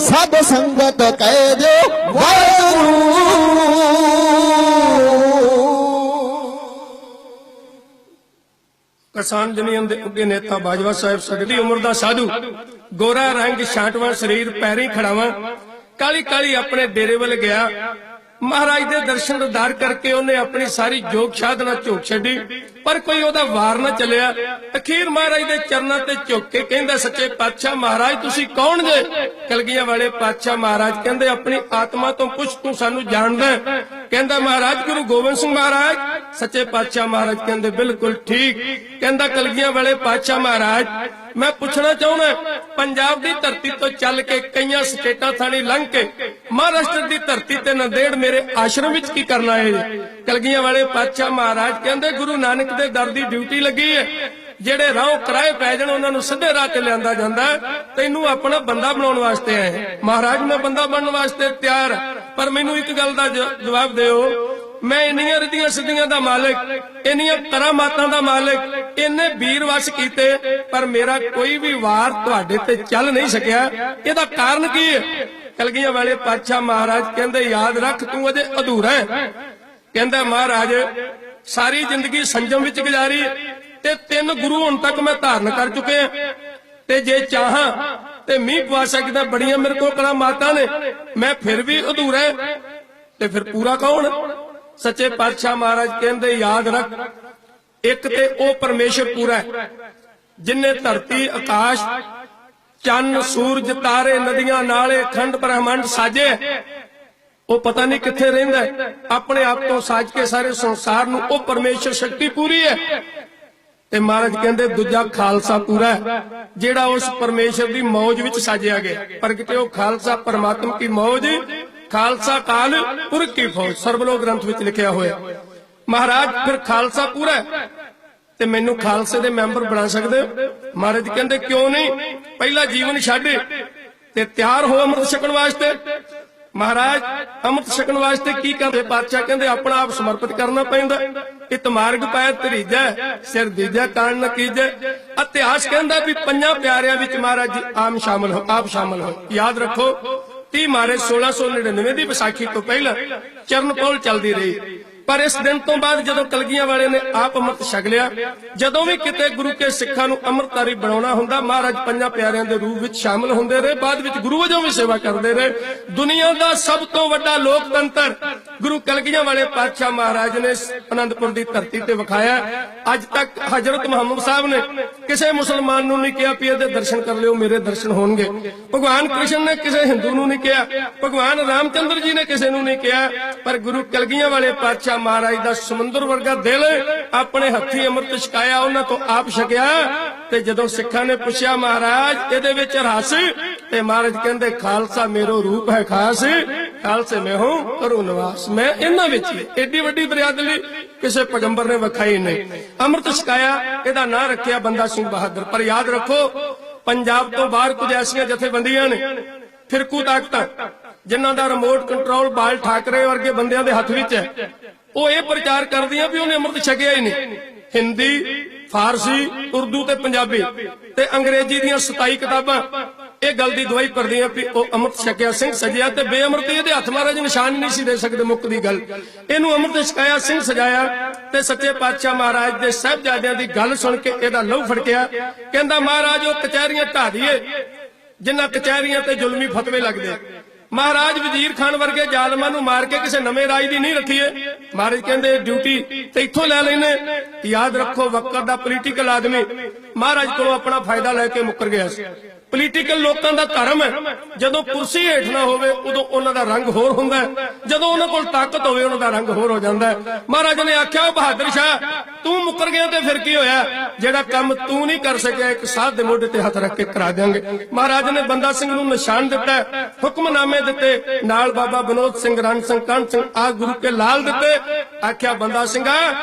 ਸਭ ਸੰਗਤ ਕਹਿ ਜੋ ਵਾਹਿਗੁਰੂ। ਕਿਸਾਨ ਯੂਨੀਅਨ ਦੇ ਉੱਗੇ ਨੇਤਾ ਬਾਜਵਾ ਸਾਹਿਬ ਸਗਦੀ ਉਮਰ ਦਾ ਸਾਧੂ, ਗੋਰਾ ਰੰਗ, ਛਾਂਟਵਾਂ ਸਰੀਰ, ਪੈਰੀਂ ਖੜਾਵਾਂ, ਕਾਲੀ ਕਾਲੀ ਆਪਣੇ ਡੇਰੇ ਵੱਲ ਗਿਆ। ਮਹਾਰਾਜ ਦੇ ਦਰਸ਼ਨ ਦੀਦਾਰ ਕਰਕੇ ਉਹਨੇ ਆਪਣੀ ਸਾਰੀ ਜੋਗ ਸਾਧਨਾ ਝੋਕ ਛੱਡੀ, ਪਰ ਕੋਈ ਉਹਦਾ ਵਾਰ ਨਾ ਚੱਲਿਆ। ਅਖੀਰ ਮਹਾਰਾਜ ਦੇ ਚਰਨਾਂ ਤੇ ਝੁੱਕ ਕੇ ਕਹਿੰਦਾ, ਸੱਚੇ ਪਾਤਸ਼ਾਹ ਮਹਾਰਾਜ ਤੁਸੀਂ ਕੌਣ ਜੇ? ਕਲਗੀਆਂ ਵਾਲੇ ਪਾਤਸ਼ਾਹ ਮਹਾਰਾਜ ਕਹਿੰਦੇ, ਆਪਣੀ ਆਤਮਾ ਤੋਂ ਪੁੱਛ, ਤੂੰ ਸਾਨੂੰ ਜਾਣਦਾ? ਕਹਿੰਦਾ, ਮਹਾਰਾਜ ਗੁਰੂ ਗੋਬਿੰਦ ਸਿੰਘ ਮਹਾਰਾਜ ਸੱਚੇ ਪਾਤਸ਼ਾਹ ਮਹਾਰਾਜ ਕਹਿੰਦੇ ਬਿਲਕੁਲ ਠੀਕ। ਕਹਿੰਦਾ ਕਲਗੀਆਂ ਵਾਲੇ ਪਾਤਸ਼ਾਹ ਮਹਾਰਾਜ ਮੈਂ ਪੁੱਛਣਾ ਚਾਹੁੰਦਾ, ਪੰਜਾਬ ਦੀ ਧਰਤੀ ਤੋਂ ਚੱਲ ਕੇ ਕਈਆਂ ਸਟੇਟਾਂ ਥਾਣੀ ਲੰਘ ਕੇ ਮਹਾਰਾਸ਼ਟਰ ਦੀ ਧਰਤੀ ਤੇ ਨੰਦੇੜ ਮੇਰੇ ਆਸ਼ਰਮ ਵਿੱਚ ਕੀ ਕਰਨਾ ਹੈ? ਕਲਗੀਆਂ ਵਾਲੇ ਪਾਤਸ਼ਾਹ ਮਹਾਰਾਜ ਕਹਿੰਦੇ ਗੁਰੂ ਨਾਨਕ ਦੇ ਦਰ ਦੀ ਡਿਊਟੀ ਲੱਗੀ ਹੈ। ਜਿਹੜੇ ਰਾਹ ਕਿਰਾਏ ਪੈ ਜਾਣ ਉਹਨਾਂ ਨੂੰ ਸਿੱਧੇ ਰਾਹ ਤੇ ਲਿਆਂਦਾ ਜਾਂਦਾ। ਤੈਨੂੰ ਆਪਣਾ ਬੰਦਾ ਬਣਾਉਣ ਵਾਸਤੇ ਆਏ। ਮਹਾਰਾਜ ਮੈਂ ਬੰਦਾ ਬਣਨ ਵਾਸਤੇ ਤਿਆਰ, ਪਰ ਮੈਨੂੰ ਇੱਕ ਗੱਲ ਦਾ ਜਵਾਬ ਦਿਓ, ਮੈਂ ਇੰਨੀਆਂ ਰਿੱਧੀਆਂ ਸਿੱਧੀਆਂ ਦਾ ਮਾਲਕ, ਇੰਨੀਆਂ ਕਰਾਮਾਤਾਂ ਦਾ ਮਾਲਕ, ਇੰਨੇ ਵੀਰ ਵਸ ਕੀਤੇ, ਪਰ ਮੇਰਾ ਕੋਈ ਵੀ ਵਾਰ ਤੁਹਾਡੇ ਤੇ ਚੱਲ ਨਹੀਂ ਸਕਿਆ। ਇਹਦਾ ਕਾਰਨ ਕੀ ਹੈ? ਕਲਗੀਆਂ ਵਾਲੇ ਪਾਤਸ਼ਾਹ ਮਹਾਰਾਜ ਕਹਿੰਦੇ ਯਾਦ ਰੱਖ ਤੂੰ ਅਜੇ ਅਧੂਰਾ ਹੈ। ਕਹਿੰਦਾ ਮਹਾਰਾਜ ਸਾਰੀ ਜ਼ਿੰਦਗੀ ਸੰਜਮ ਵਿੱਚ ਗੁਜ਼ਾਰੀ ਤੇ 3 ਗੁਰੂ ਹੁਣ ਤੱਕ ਮੈਂ ਧਾਰਨ ਕਰ ਚੁੱਕਿਆ, ਤੇ ਜੇ ਚਾਹਾਂ ਤੇ ਮੀਂਹ ਪਵਾ ਸਕਦਾ, ਬੜੀਆਂ ਮੇਰੇ ਕੋਲ ਕਰਾਮਾਤਾਂ ਨੇ, ਮੈਂ ਫਿਰ ਵੀ ਅਧੂਰਾ ਤੇ ਫਿਰ ਪੂਰਾ ਕੌਣ? ਸੱਚੇ ਪਾਤਸ਼ਾਹ ਮਹਾਰਾਜ ਕਹਿੰਦੇ ਯਾਦ ਰੱਖ, ਇੱਕ ਤੇ ਉਹ ਪਰਮੇਸ਼ਰ ਪੂਰਾ ਹੈ ਜਿਨੇ ਧਰਤੀ ਆਕਾਸ਼ ਚੰਨ ਸੂਰਜ ਤਾਰੇ ਨਦੀਆਂ ਨਾਲੇ ਖੰਡ ਬ੍ਰਹਮੰਡ ਸਾਜੇ। ਉਹ ਪਤਾ ਨਹੀਂ ਕਿੱਥੇ ਰਹਿੰਦਾ, ਆਪਣੇ ਆਪ ਤੋਂ ਸਾਜ ਕੇ ਸਾਰੇ ਸੰਸਾਰ ਨੂੰ ਉਹ ਪਰਮੇਸ਼ਰ ਸ਼ਕਤੀ ਪੂਰੀ ਹੈ। ਤੇ ਮਹਾਰਾਜ ਕਹਿੰਦੇ ਦੂਜਾ ਖਾਲਸਾ ਪੂਰਾ ਹੈ ਜਿਹੜਾ ਉਸ ਪਰਮੇਸ਼ਰ ਦੀ ਮੌਜ ਵਿੱਚ ਸਾਜਿਆ ਗਿਆ। ਪ੍ਰਗਟਿਓ ਖਾਲਸਾ ਪਰਮਾਤਮ ਕੀ ਮੌਜ, ਖਾਲਸਾ ਕਾਲ ਪੁਰਖ ਕੀ ਫੌਜ, ਸਰਬਲੋਕ ਗ੍ਰੰਥ ਵਿੱਚ ਲਿਖਿਆ ਹੋਇਆ। ਮਹਾਰਾਜ ਫਿਰ ਖਾਲਸਾ ਪੂਰਾ ਹੈ ਤੇ ਮੈਨੂੰ ਖਾਲਸੇ ਦੇ ਮੈਂਬਰ ਬਣਾ ਸਕਦੇ ਹੋ? ਮਹਾਰਾਜ ਕਹਿੰਦੇ ਕਿਉਂ ਨਹੀਂ, ਪਹਿਲਾ ਜੀਵਨ ਛੱਡ ਤੇ ਤਿਆਰ ਹੋ ਅੰਮ੍ਰਿਤ ਛਕਣ ਵਾਸਤੇ। ਮਹਾਰਾਜ ਅੰਮ੍ਰਿਤ ਛਕਣ ਵਾਸਤੇ ਕੀ ਕਰਦੇ? ਪਾਤਸ਼ਾਹ ਕਹਿੰਦੇ ਆਪਣਾ ਆਪ ਸਮਰਪਿਤ ਕਰਨਾ ਪੈਂਦਾ। ਇਤ ਮਾਰਗ ਪਾਇ ਧਰੀਜੈ ਸਿਰ ਦੀਜੈ ਕਾਣ ਨ ਕੀਜੈ। ਇਤਿਹਾਸ ਕਹਿੰਦਾ ਵੀ 5 ਪਿਆਰਿਆਂ ਵਿੱਚ ਮਹਾਰਾਜ ਜੀ ਆਪ ਸ਼ਾਮਲ ਹੋਏ। ਯਾਦ ਰੱਖੋ 30 ਮਾਰਚ 1699 ਦੀ ਵਿਸਾਖੀ ਤੋਂ ਪਹਿਲਾਂ ਚਰਨਪੌਲ ਚੱਲਦੀ ਰਹੀ, ਪਰ ਇਸ ਦਿਨ ਤੋਂ ਬਾਅਦ ਜਦੋਂ ਕਲਗੀਆਂ ਵਾਲੇ ਨੇ ਆਪ ਅੰਮ੍ਰਿਤ ਛਕ ਲਿਆ, ਜਦੋਂ ਵੀ ਕਿਤੇ ਗੁਰੂ ਕੇ ਸਿੱਖਾਂ ਨੂੰ ਅੰਮ੍ਰਿਤਧਾਰੀ ਬਣਾਉਣਾ ਹੁੰਦਾ ਮਹਾਰਾਜ 5 ਪਿਆਰਿਆਂ ਦੇ ਰੂਪ ਵਿੱਚ ਸ਼ਾਮਲ ਹੁੰਦੇ ਰਹੇ। ਬਾਅਦ ਵਿੱਚ ਗੁਰੂ ਵਜੋਂ ਵੀ ਸੇਵਾ ਕਰਦੇ ਰਹੇ। ਦੁਨੀਆ ਦਾ ਸਭ ਤੋਂ ਵੱਡਾ ਲੋਕਤੰਤਰ ਗੁਰੂ ਕਲਗੀਆਂ ਵਾਲੇ ਪਾਤਸ਼ਾਹ ਮਹਾਰਾਜ ਨੇ ਅਨੰਦਪੁਰ ਦੀ ਧਰਤੀ ਤੇ ਵਿਖਾਇਆ। ਅੱਜ ਤੱਕ ਹਜ਼ਰਤ ਮੁਹੰਮਦ ਸਾਹਿਬ ਨੇ ਕਿਸੇ ਮੁਸਲਮਾਨ ਨੂੰ ਨਹੀਂ ਕਿਹਾ ਵੀ ਇਹਦੇ ਦਰਸ਼ਨ ਕਰ ਲਿਓ, ਮੇਰੇ ਦਰਸ਼ਨ ਹੋਣਗੇ। ਭਗਵਾਨ ਕ੍ਰਿਸ਼ਨ ਨੇ ਕਿਸੇ ਹਿੰਦੂ ਨੂੰ ਨਹੀਂ ਕਿਹਾ, ਭਗਵਾਨ ਰਾਮਚੰਦਰ ਜੀ ਨੇ ਕਿਸੇ ਨੂੰ ਨਹੀਂ ਕਿਹਾ, ਪਰ ਗੁਰੂ ਕਲਗੀਆਂ ਵਾਲੇ ਪਾਤਸ਼ਾਹ ਮਹਾਰਾਜ ਦਾ ਸਮੁੰਦਰ ਵਰਗਾ ਦਿਲ ਆਪਣੇ ਹੱਥੀਂ ਅੰਮ੍ਰਿਤ ਛਕਾਇਆ, ਉਹਨਾਂ ਤੋਂ ਆਪ ਛਕਿਆ। ਤੇ ਜਦੋਂ ਸਿੱਖਾਂ ਨੇ ਪੁੱਛਿਆ ਮਹਾਰਾਜ ਇਹਦੇ ਵਿੱਚ ਰਸ, ਤੇ ਮਹਾਰਾਜ ਕਹਿੰਦੇ ਖਾਲਸਾ ਮੇਰੋ ਰੂਪ ਹੈ ਖਾਸ, ਖਾਲਸੇ ਮੈਂ ਹੂੰ ਕਰੂ ਨਿਵਾਸ। ਮੈਂ ਇਹਨਾਂ ਵਿੱਚ ਏਡੀ ਵੱਡੀ ਬਰਿਆਦਰੀ ਕਿਸੇ ਪੈਗੰਬਰ ਨੇ ਵਿਖਾਈ ਨਹੀਂ। ਅੰਮ੍ਰਿਤ ਛਕਾਇਆ, ਇਹਦਾ ਨਾਂ ਰੱਖਿਆ ਬੰਦਾ ਸਿੰਘ ਬਹਾਦਰ। ਪਰ ਯਾਦ ਰੱਖੋ ਪੰਜਾਬ ਤੋਂ ਬਾਹਰ ਕੁਝ ਐਸੀਆਂ ਜਥੇਬੰਦੀਆਂ ਨੇ, ਫਿਰਕੂ ਤਾਕਤਾਂ, ਜਿਨ੍ਹਾਂ ਦਾ ਰਿਮੋਟ ਕੰਟਰੋਲ ਬਾਲ ਠਾਕਰੇ ਵਰਗੇ ਬੰਦਿਆਂ ਦੇ ਹੱਥ ਵਿੱਚ ਹੈ। ਉਹ ਇਹ ਪ੍ਰਚਾਰ ਕਰਦੀਆਂ ਵੀ ਉਹਨੇ ਅੰਮ੍ਰਿਤ ਛਕਿਆ ਹੀ ਨਹੀਂ। ਹਿੰਦੀ, ਫਾਰਸੀ, ਉਰਦੂ ਤੇ ਪੰਜਾਬੀ ਤੇ ਅੰਗਰੇਜ਼ੀ ਦੀਆਂ 27 ਕਿਤਾਬਾਂ ਇਹ ਗੱਲ ਦੀ ਗਵਾਹੀ ਕਰਦੀਆਂ ਵੀ ਉਹ ਅੰਮ੍ਰਿਤ ਛਕਿਆ, ਸਿੰਘ ਸਜਿਆ, ਤੇ ਬੇਅਮਰਤੀ ਇਹਦੇ ਹੱਥ ਮਹਾਰਾਜ ਨਿਸ਼ਾਨ ਨਹੀਂ ਸੀ ਦੇ ਸਕਦੇ। ਮੁੱਕ ਦੀ ਗੱਲ, ਇਹਨੂੰ ਅੰਮ੍ਰਿਤ ਛਕਾਇਆ, ਸਿੰਘ ਸਜਾਇਆ, ਤੇ ਸੱਚੇ ਪਾਤਸ਼ਾਹ ਮਹਾਰਾਜ ਦੇ ਸਾਹਿਬਜ਼ਾਦਿਆਂ ਦੀ ਗੱਲ ਸੁਣ ਕੇ ਇਹਦਾ ਲਹੂ ਫੜਕਿਆ। ਕਹਿੰਦਾ ਮਹਾਰਾਜ ਉਹ ਕਚਹਿਰੀਆਂ ਢਾਹ ਦਈਏ ਜਿਨ੍ਹਾਂ ਕਚਹਿਰੀਆਂ ਤੇ ਜ਼ੁਲਮੀ ਫਤਵੇ ਲੱਗਦੇ। ਮਹਾਰਾਜ ਵਜ਼ੀਰ ਖਾਨ ਵਰਗੇ ਜ਼ਾਲਮਾਂ ਨੂੰ ਮਾਰ ਕੇ ਕਿਸੇ ਨਵੇਂ ਰਾਜ ਦੀ ਨਹੀਂ ਰੱਖੀਏ। ਮਹਾਰਾਜ ਕਹਿੰਦੇ ਡਿਊਟੀ ਤੇ ਇੱਥੋਂ ਲੈ ਲੈਨੇ। ਯਾਦ ਰੱਖੋ ਵਕਤ ਦਾ ਪੋਲੀਟੀਕਲ ਆਦਮੀ ਮਹਾਰਾਜ ਕੋਲੋਂ ਆਪਣਾ ਫਾਇਦਾ ਲੈ ਕੇ ਮੁੱਕਰ ਗਿਆ ਸੀ। ਪੋਲੀਟੀਕਲ ਲੋਕਾਂ ਦਾ ਧਰਮ ਹੈ, ਜਦੋਂ ਕੁਰਸੀ ਹੇਠ ਨਾ ਹੋਵੇ ਉਦੋਂ ਉਹਨਾਂ ਦਾ ਰੰਗ ਹੋਰ ਹੁੰਦਾ ਹੈ, ਜਦੋਂ ਉਹਨਾਂ ਕੋਲ ਤਾਕਤ ਹੋਵੇ ਉਹਨਾਂ ਦਾ ਰੰਗ ਹੋਰ ਹੋ ਜਾਂਦਾ ਹੈ। ਮਹਾਰਾਜ ਨੇ ਆਖਿਆ ਬਹਾਦਰ ਸ਼ਾਹ ਤੂੰ ਮੁੱਕਰ ਗਿਆ ਤੇ ਫਿਰ ਕੀ ਹੋਇਆ? ਜਿਹੜਾ ਕੰਮ ਤੂੰ ਨਹੀਂ ਕਰ ਸਕਿਆ ਇੱਕ ਸਾਧ ਦੇ ਮੋਢੇ ਤੇ ਹੱਥ ਰੱਖ ਕੇ ਕਰਾ ਦਿਆਂਗੇ। ਮਹਾਰਾਜ ਨੇ ਬੰਦਾ ਸਿੰਘ ਨੂੰ ਨਿਸ਼ਾਨ ਦਿੱਤਾ, ਹੁਕਮਨਾਮੇ ਦਿੱਤੇ, ਨਾਲ ਬਾਬਾ ਵਿਨੋਦ ਸਿੰਘ, ਰਣ ਸਿੰਘ, ਕੰਨ ਸਿੰਘ ਆ ਗੁਰੂ ਕੇ ਲਾਲ ਦਿੱਤੇ। ਆਖਿਆ ਬੰਦਾ ਸਿੰਘਾ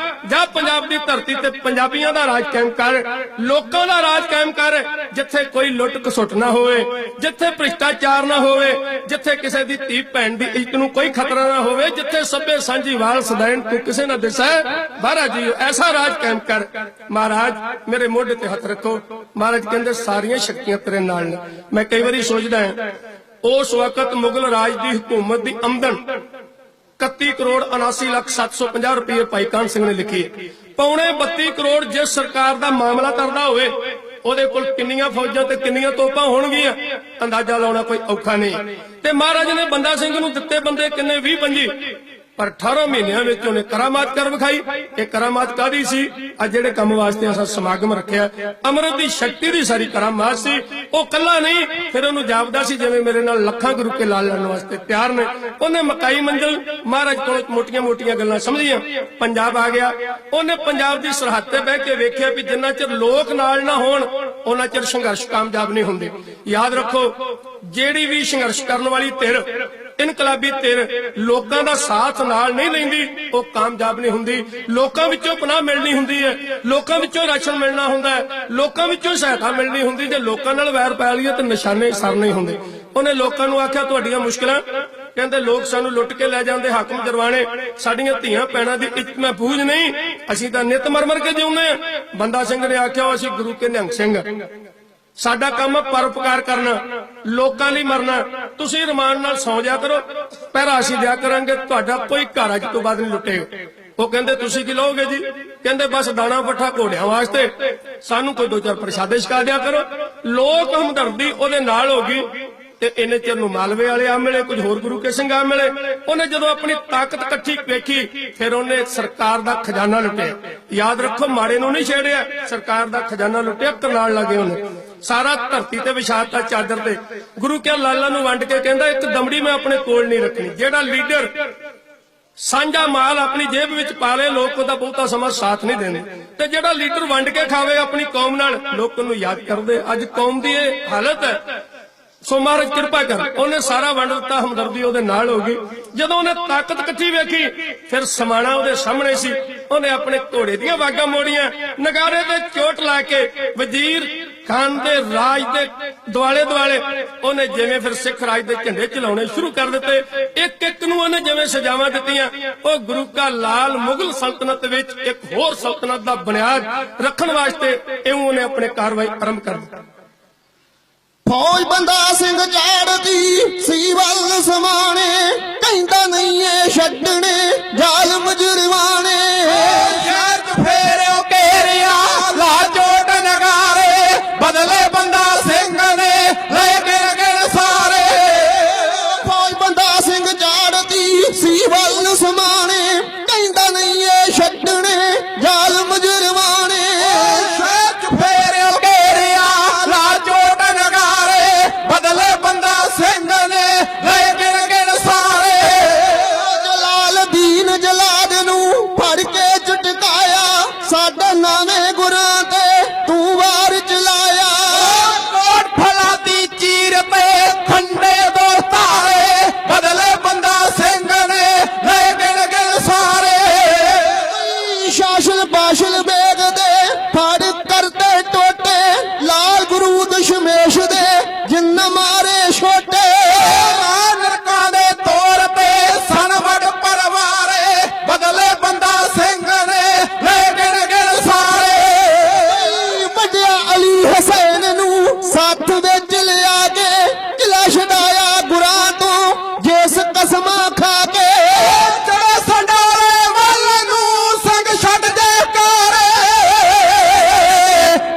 ਜਾ ਪੰਜਾਬ ਦੀ ਧਰਤੀ ਤੇ ਪੰਜਾਬੀਆਂ ਦਾ ਰਾਜ ਕਾਇਮ ਕਰ, ਲੋਕਾਂ ਦਾ ਰਾਜ ਕਾਇਮ ਕਰ, ਜਿੱਥੇ ਕੋਈ ਲੁੱਟ ਸੁੱਟ ਨਾ ਹੋਵੇ, ਜਿੱਥੇ ਭ੍ਰਿਸ਼ਟਾਚਾਰ ਨਾ ਹੋਵੇ, ਜਿੱਥੇ ਕਿਸੇ ਦੀ ਧੀ ਭੈਣ ਦੀ ਇੱਜ਼ਤ ਨੂੰ ਕੋਈ ਖਤਰਾ ਨਾ ਹੋਵੇ, ਜਿੱਥੇ ਸਭੇ ਸਾਂਝੀ ਵਾਲ ਸਦਾਇਨ ਤੂੰ ਕਿਸੇ ਨਾ ਦਿਸੈ ਬਾਹਰਾ ਜੀ, ਐਸਾ ਰਾਜ ਕਾਇਮ ਕਰ। ਮਹਾਰਾਜ ਮੇਰੇ ਮੋਢੇ ਤੇ ਹੱਥ ਰੱਖੋ। ਮਹਾਰਾਜ ਕਹਿੰਦੇ ਸਾਰੀਆਂ ਸ਼ਕਤੀਆਂ ਤੇਰੇ ਨਾਲ ਨੇ। ਮੈਂ ਕਈ ਵਾਰੀ ਸੋਚਦਾ ਹਾਂ ਉਸ ਵਕਤ ਮੁਗਲ ਰਾਜ ਦੀ ਹਕੂਮਤ ਦੀ ਆਮਦਨ 31 ਕਰੋੜ 79 ਲੱਖ 750 ਰੁਪਏ ਭਾਈ ਕਾਨ ਸਿੰਘ ਨੇ ਲਿਖੀ ਹੈ। ਪੌਣੇ 32 ਕਰੋੜ ਜਿਸ ਸਰਕਾਰ ਦਾ ਮਾਮਲਾ ਕਰਦਾ ਹੋਵੇ ਉਹਦੇ ਕੋਲ ਕਿੰਨੀਆਂ ਫੌਜਾਂ ਤੇ ਕਿੰਨੀਆਂ ਤੋਪਾਂ ਹੋਣਗੀਆਂ ਅੰਦਾਜ਼ਾ ਲਾਉਣਾ ਕੋਈ ਔਖਾ ਨਹੀਂ। ਤੇ ਮਹਾਰਾਜ ਨੇ ਬੰਦਾ ਸਿੰਘ ਨੂੰ ਦਿੱਤੇ ਬੰਦੇ ਕਿੰਨੇ 20-25, ਪਰ 18 ਮਹੀਨਿਆਂ ਵਿੱਚ ਉਹਨੇ ਕਰਾਮਾਤ ਕਰ ਵਿਖਾਈ। ਇਹ ਕਰਾਮਾਤ ਕਾਦੀ ਸੀ? ਅੱਜ ਜਿਹੜੇ ਕੰਮ ਵਾਸਤੇ ਅਸਾਂ ਸਮਾਗਮ ਰੱਖਿਆ, ਅੰਮ੍ਰਿਤ ਦੀ ਸ਼ਕਤੀ ਦੀ ਸਾਰੀ ਕਰਾਮਾਤ ਸੀ। ਉਹ ਕੱਲਾ ਨਹੀਂ, ਫਿਰ ਉਹਨੂੰ ਜਾਪਦਾ ਸੀ ਜਿਵੇਂ ਮੇਰੇ ਨਾਲ ਲੱਖਾਂ ਗੁਰੂ ਕੇ ਲਾਲ ਲੜਨ ਵਾਸਤੇ ਤਿਆਰ ਨੇ। ਉਹਨੇ ਮਕਾਈ ਮੰਜ਼ਲ ਮਹਾਰਾਜ ਕੋਲ ਮੋਟੀਆਂ ਮੋਟੀਆਂ ਗੱਲਾਂ ਸਮਝੀਆਂ, ਪੰਜਾਬ ਆ ਗਿਆ। ਉਹਨੇ ਪੰਜਾਬ ਦੀ ਸਰਹੱਦ ਤੇ ਬਹਿ ਕੇ ਵੇਖਿਆ ਵੀ ਜਿੰਨਾ ਚਿਰ ਲੋਕ ਨਾਲ ਨਾ ਹੋਣ ਉਹਨਾਂ ਚਿਰ ਸੰਘਰਸ਼ ਕਾਮਯਾਬ ਨਹੀਂ ਹੁੰਦੇ। ਯਾਦ ਰੱਖੋ, ਜਿਹੜੀ ਵੀ ਸੰਘਰਸ਼ ਕਰਨ ਵਾਲੀ ਧਿਰ, ਇਨਕਲਾਬੀ ਧਿਰ ਲੋਕਾਂ ਦਾ ਸਾਥ ਨਾਲ ਨਹੀਂ ਲੈਂਦੀ, ਉਹ ਕਾਮਯਾਬ ਨਹੀਂ ਹੁੰਦੀ। ਲੋਕਾਂ ਵਿੱਚੋਂ ਪਨਾਹ ਮਿਲਣੀ ਹੁੰਦੀ ਹੈ, ਲੋਕਾਂ ਵਿੱਚੋਂ ਰਾਸ਼ਨ ਮਿਲਣਾ ਹੁੰਦਾ ਹੈ, ਲੋਕਾਂ ਵਿੱਚੋਂ ਸਹਾਇਤਾ ਮਿਲਣੀ ਹੁੰਦੀ। ਜੇ ਲੋਕਾਂ ਨਾਲ ਵੈਰ ਪੈ ਲਈਏ ਤਾਂ ਨਿਸ਼ਾਨੇ ਸਰ ਨਹੀਂ ਹੁੰਦੇ। ਉਹਨੇ ਲੋਕਾਂ ਨੂੰ ਆਖਿਆ ਤੁਹਾਡੀਆਂ ਮੁਸ਼ਕਲਾਂ, ਕਹਿੰਦੇ ਲੋਕ ਸਾਨੂੰ ਲੁੱਟ ਕੇ ਲੈ ਜਾਂਦੇ, ਹਾਕਮ ਜਰਵਾਣੇ, ਸਾਡੀਆਂ ਧੀਆਂ ਭੈਣਾਂ ਦੀ ਇੱਜ਼ਤ ਮਹਿਫੂਜ਼ ਨਹੀਂ, ਅਸੀਂ ਤਾਂ ਨਿਤ ਮਰ ਕੇ ਜਿਉਂਦੇ ਆ। ਬੰਦਾ ਸਿੰਘ ਨੇ ਆਖਿਆ ਅਸੀਂ ਗੁਰੂ ਕੇ ਨਿਹੰਗ ਸਿੰਘ, ਸਾਡਾ ਕੰਮ ਪਰਉਪਕਾਰ ਕਰਨਾ, ਲੋਕਾਂ ਲਈ ਮਰਨਾ, ਤੁਸੀਂ ਰਮਾਨ ਨਾਲ ਸੌਂ ਜਾ ਕਰੋ, ਪਹਿਰਾ ਅਸੀਂ ਦਿਆ ਕਰਾਂਗੇ, ਤੁਹਾਡਾ ਕੋਈ ਘਰ ਅੱਜ ਤੋਂ ਬਾਅਦ ਨਹੀਂ ਲੁੱਟੇਗਾ। ਉਹ ਕਹਿੰਦੇ ਤੁਸੀਂ ਕੀ ਲਓਗੇ ਜੀ? ਕਹਿੰਦੇ ਬਸ ਦਾਣਾ ਪੱਠਾ ਘੋੜਿਆਂ ਵਾਸਤੇ, ਸਾਨੂੰ ਕੋਈ 2-4 ਪ੍ਰਸ਼ਾਦੇ ਛਕਾ ਦਿਆ ਕਰੋ। ਲੋਕ ਹਮਦਰਦੀ ਉਹਦੇ ਨਾਲ ਹੋ ਗਈ ਤੇ ਇਹਨੇ ਚਿਰ ਨੂੰ ਮਾਲਵੇ ਵਾਲੇ ਆ ਮਿਲੇ, ਕੁਝ ਹੋਰ ਗੁਰੂ ਕੇ ਸਿੰਘ ਆ ਮਿਲੇ। ਉਹਨੇ ਜਦੋਂ ਆਪਣੀ ਤਾਕਤ ਇਕੱਠੀ ਵੇਖੀ, ਫਿਰ ਉਹਨੇ ਸਰਕਾਰ ਦਾ ਖਜ਼ਾਨਾ ਲੁੱਟਿਆ। ਯਾਦ ਰੱਖੋ, ਮਾੜੇ ਨੂੰ ਨਹੀਂ ਛੇੜਿਆ, ਸਰਕਾਰ ਦਾ ਖਜ਼ਾਨਾ ਲੁੱਟਿਆ, ਕਰਨਾਲ ਲੱਗੇ ਉਹਨੇ ਸਾਰਾ ਧਰਤੀ ਤੇ ਵਿਛਾਤਾ ਚਾਦਰ ਤੇ। ਗੁਰੂ ਕੇ ਲਾਲਾਂ ਨੂੰ ਵੰਡ ਕੇ ਕਹਿੰਦਾ ਇੱਕ ਦਮੜੀ ਮੈਂ ਆਪਣੇ ਕੋਲ ਨਹੀਂ ਰੱਖਣੀ। ਜਿਹੜਾ ਲੀਡਰ ਸਾਂਝਾ ਮਾਲ ਆਪਣੀ ਜੇਬ ਵਿੱਚ ਪਾ ਲੇ, ਲੋਕ ਉਹਦਾ ਬਹੁਤਾ ਸਮਾਂ ਸਾਥ ਨਹੀਂ ਦਿੰਦੇ, ਤੇ ਜਿਹੜਾ ਲੀਡਰ ਵੰਡ ਕੇ ਖਾਵੇ ਆਪਣੀ ਕੌਮ ਨਾਲ, ਲੋਕ ਉਹਨੂੰ ਯਾਦ ਕਰਦੇ। ਅੱਜ ਕੌਮ ਦੀ ਇਹ ਹਾਲਤ ਹੈ। ਸੋ ਮਹਾਰਾਜ ਕਿਰਪਾ ਕਰ, ਉਹਨੇ ਸਾਰਾ ਵੰਡ ਦਿੱਤਾ, ਹਮਦਰਦੀ ਉਹਦੇ ਨਾਲ ਹੋ ਗਈ। ਜਦੋਂ ਉਹਨੇ ਤਾਕਤ ਇਕੱਠੀ ਵੇਖੀ, ਫਿਰ ਸਮਾਣਾ ਉਹਦੇ ਸਾਹਮਣੇ ਸੀ। ਉਹਨੇ ਆਪਣੇ ਘੋੜੇ ਦੀਆਂ ਵਾਗਾਂ ਮੋੜੀਆਂ, ਨਗਾਰੇ ਤੇ ਚੋਟ ਲਾ ਕੇ ਵਜ਼ੀਰ ਖਾਨ ਦੇ ਰਾਜ ਦੇ ਦੁਆਲੇ ਦੁਆਲੇ ਉਹਨੇ ਜਿਵੇਂ ਫਿਰ ਸਿੱਖ ਰਾਜ ਦੇ ਝੰਡੇ ਚਲਾਉਣੇ ਸ਼ੁਰੂ ਕਰ ਦਿੱਤੇ। ਇੱਕ ਇੱਕ ਨੂੰ ਉਹਨੇ ਜਿਵੇਂ ਸਜ਼ਾਵਾਂ ਦਿੱਤੀਆਂ। ਉਹ ਗੁਰੂ ਕਾ ਲਾਲ ਮੁਗਲ ਸਲਤਨਤ ਵਿੱਚ ਇੱਕ ਹੋਰ ਸਲਤਨਤ ਦਾ ਬੁਨਿਆਦ ਰੱਖਣ ਵਾਸਤੇ ਇਉਂ ਉਹਨੇ ਆਪਣੇ ਕਾਰਵਾਈ ਆਰੰਭ ਕਰ ਦਿੱਤੀ। ਫੌਜ ਬੰਦਾ ਸਿੰਘ ਝਾੜਦੀ ਸੀ ਵੱਲ ਸਮਾਣੇ, ਕਹਿੰਦਾ ਨਹੀਂ ਏ ਛੱਡਣੇ ਜ਼ਾਲਮ ਜੁਰਮਾਨੇ। ਸ਼ਹਿਰ ਚ ਫੇਰਿਓ ਘੇਰਿਆ ਲਾ ਚੋਟ ਨਗਾਰੇ, ਬਦਲੇ ਬੰਦਾ ਸਿੰਘ ਨੇ ਲੈ ਕੇ ਗਏ ਸਾਰੇ। ਫੌਜ ਬੰਦਾ ਸਿੰਘ ਝਾੜਦੀ ਸੀ ਵੱਲ ਸਮਾਣੇ, ਕਹਿੰਦਾ ਨਹੀਂ ਏ ਛੱਡਣੇ ਜ਼ਾਲਮ ਜੁਰਮਾਨੇ। ਸ਼ਹਿਰ ਚ ਫੇਰਿਓ ਘੇਰਿਆ ਲਾ ਚੋਟ ਨਗਾਰੇ, ਬਦਲੇ ਬੰਦਾ ਸਿੰਘ ਨੇ ਲੈ ਕੇ ਗਏ ਸਾਰੇ। ਜਲਾਲਦੀਨ ਜਲਾਦ ਨੂੰ ਫੜ ਕੇ ਝਟਕਾਇਆ, ਸਾਡਾ ਨਾਵੇਂ ਗੁਰਾਂ ਤੇ ਤੂੰ ਵਾਰ ਚਲਾਇਆ। ਕੋਟ ਫਲਾ ਦੀ ਚੀਰ ਤੇ ਖੰਡੇ ਦੋ ਤਾਰੇ, ਬਦਲੇ ਬੰਦਾ ਸਿੰਘ ਨੇ ਲੈ ਕੇ ਗਏ ਸਾਰੇ। ਸ਼ਾਸਲ ਬਾਸ਼ਲ ਬੇਗ ਦੇ ਫੜ ਕਰਦੇ ਟੋਟੇ, ਲਾਲ ਗੁਰੂ ਦਸ਼ਮੇਸ਼ ਦੇ ਜਿੰਨ ਮਾਰੇ ਛੋਟੇ। ਨਰਕਾਂ ਦੇ ਤੌਰ ਤੇ ਸਨਵੜ ਪਰਵਾਰੇ, ਬਦਲੇ ਬੰਦਾ ਸਿੰਘ ਨੇ ਲੈ ਕੇ ਗਏ ਸਾਰੇ। ਵੱਡਿਆ ਅਲੀ ਹਸੈਨ ਨੂੰ ਸਾਥ ਵਿੱਚ ਲਿਆ ਕੇ, ਕਿਲਾ ਛਡਾਇਆ ਗੁਰਾਂ ਤੋਂ ਜਿਸ ਕਸਮਾਂ ਖਾ ਕੇ। ਚੜੇ ਸੰਡਾਰੇ ਵੱਲ ਨੂੰ ਸਿੰਘ ਛੱਡ ਦੇ ਕਾਰੇ,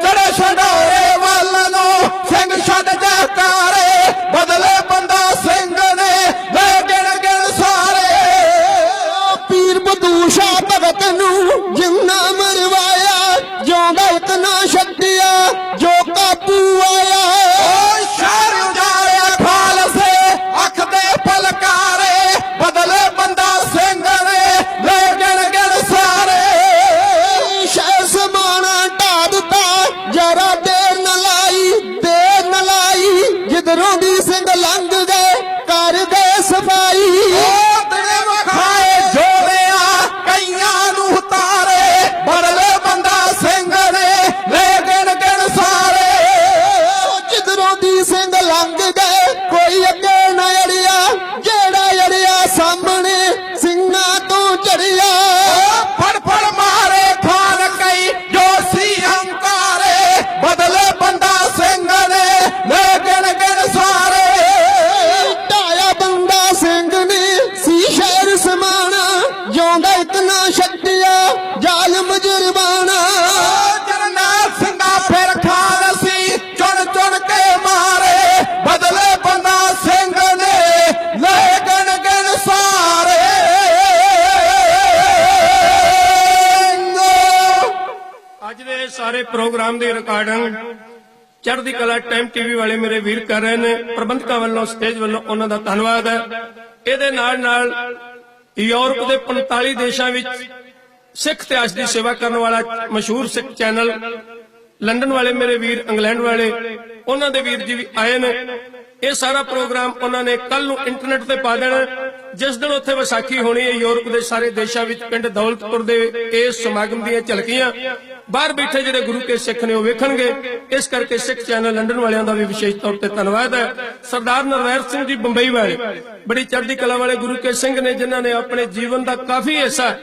ਚੜੇ ਸੰਡਾਰੇ ਵੱਲ ਨੂੰ ਸਿੰਘ ਛੱਡ ਦੇ ਕਾਰੇ, ਬਦਲੇ ਬੰਦਾ ਸਿੰਘ ਨੇ ਲੈ ਕੇ ਗਏ ਸਾਰੇ। ਪੀਰ ਬਦੂ ਸ਼ਾਹ ਭਗਤ ਨੂੰ ਜਿੰਨਾ ਮਰਵਾਇਆ, ਜਿਉਂਦਾ ਇੱਕ ਨਾ ਛੱਡਿਆ ਜੋ ਕਾਬੂ ਆਇਆ। ਸ਼ਹਿਰ ਉਜਾੜਿਆ ਖਾਲਸੇ ਅੱਖ ਦੇ ਪਲਕਾਰੇ, ਬਦਲੇ ਬੰਦਾ ਸਿੰਘ ਨੇ ਲੈ ਕੇ ਗਏ ਸਾਰੇ। ਸ਼ਹਿਰ ਸਮਾਣਾ ਢਾ ਦਿੱਤਾ, ਜਰਾ ਦੇਰ ਨ ਲਾਈ, ਦੇਰ ਨ ਲਾਈ, ਜਿੱਧਰੋਂ ਦੀ ਸਿੰਘ ਲੰਘ ਗਏ ਕਰ ਗਏ ਸਫਾਈ। ਉਹ ਤੇਰੇ ਵਖਾਏ ਜੋੜਿਆ ਕਈਆਂ ਨੂੰ ਤਾਰੇ, ਇਹ ਸਾਰੇ ਪ੍ਰੋਗਰਾਮ ਦੀ ਰਿਕਾਰਡਿੰਗ ਚੜ੍ਹਦੀ ਕਲਾ ਟਾਈਮ ਟੀਵੀ ਵਾਲੇ ਮੇਰੇ ਵੀਰ ਕਰ ਰਹੇ ਨੇ। ਪ੍ਰਬੰਧਕਾਂ ਵੱਲੋਂ, ਸਟੇਜ ਵੱਲੋਂ ਉਹਨਾਂ ਦਾ ਧੰਨਵਾਦ ਹੈ। ਇਹਦੇ ਨਾਲ ਨਾਲ ਯੂਰਪ ਦੇ 45 ਦੇਸ਼ਾਂ ਵਿੱਚ ਸਿੱਖ ਇਤਿਹਾਸ ਦੀ ਸੇਵਾ ਕਰਨ ਵਾਲਾ ਮਸ਼ਹੂਰ ਸਿੱਖ ਚੈਨਲ ਲੰਡਨ ਵਾਲੇ ਮੇਰੇ ਵੀਰ, ਇੰਗਲੈਂਡ ਵਾਲੇ, ਉਹਨਾਂ ਦੇ ਵੀਰ ਜੀ ਵੀ ਆਏ ਨੇ। ਇਹ ਸਾਰਾ ਪ੍ਰੋਗਰਾਮ ਉਹਨਾਂ ਨੇ ਕੱਲ ਨੂੰ ਇੰਟਰਨੈਟ ਤੇ ਪਾ ਦੇਣਾ। ਜਿਸ ਦਿਨ ਉੱਥੇ ਵਿਸਾਖੀ ਹੋਣੀ ਹੈ, ਯੂਰਪ ਦੇ ਸਾਰੇ ਦੇਸ਼ਾਂ ਵਿੱਚ ਪਿੰਡ ਦੌਲਤਪੁਰ ਦੇ ਇਸ ਸਮਾਗਮ ਦੀਆਂ ਝਲਕੀਆਂ ਬਾਹਰ ਬੈਠੇ ਜਿਹੜੇ ਗੁਰੂ ਕੇ ਸਿੱਖ ਨੇ ਉਹ ਵੇਖਣਗੇ। ਇਸ ਕਰਕੇ ਸਿੱਖ ਚੈਨਲ ਲੰਡਨ ਵਾਲਿਆਂ ਦਾ ਵੀ ਵਿਸ਼ੇਸ਼ ਤੌਰ ਤੇ ਧੰਨਵਾਦ ਹੈ। ਸਰਦਾਰ ਨਰਵੈਰ ਸਿੰਘ ਜੀ ਬੰਬਈ ਵਾਲੇ ਬੜੀ ਚੜ੍ਹਦੀ ਕਲਾ ਵਾਲੇ ਗੁਰੂ ਕੇ ਸਿੰਘ ਨੇ, ਜਿਨ੍ਹਾਂ ਨੇ ਆਪਣੇ ਜੀਵਨ ਦਾ ਕਾਫੀ ਹਿੱਸਾ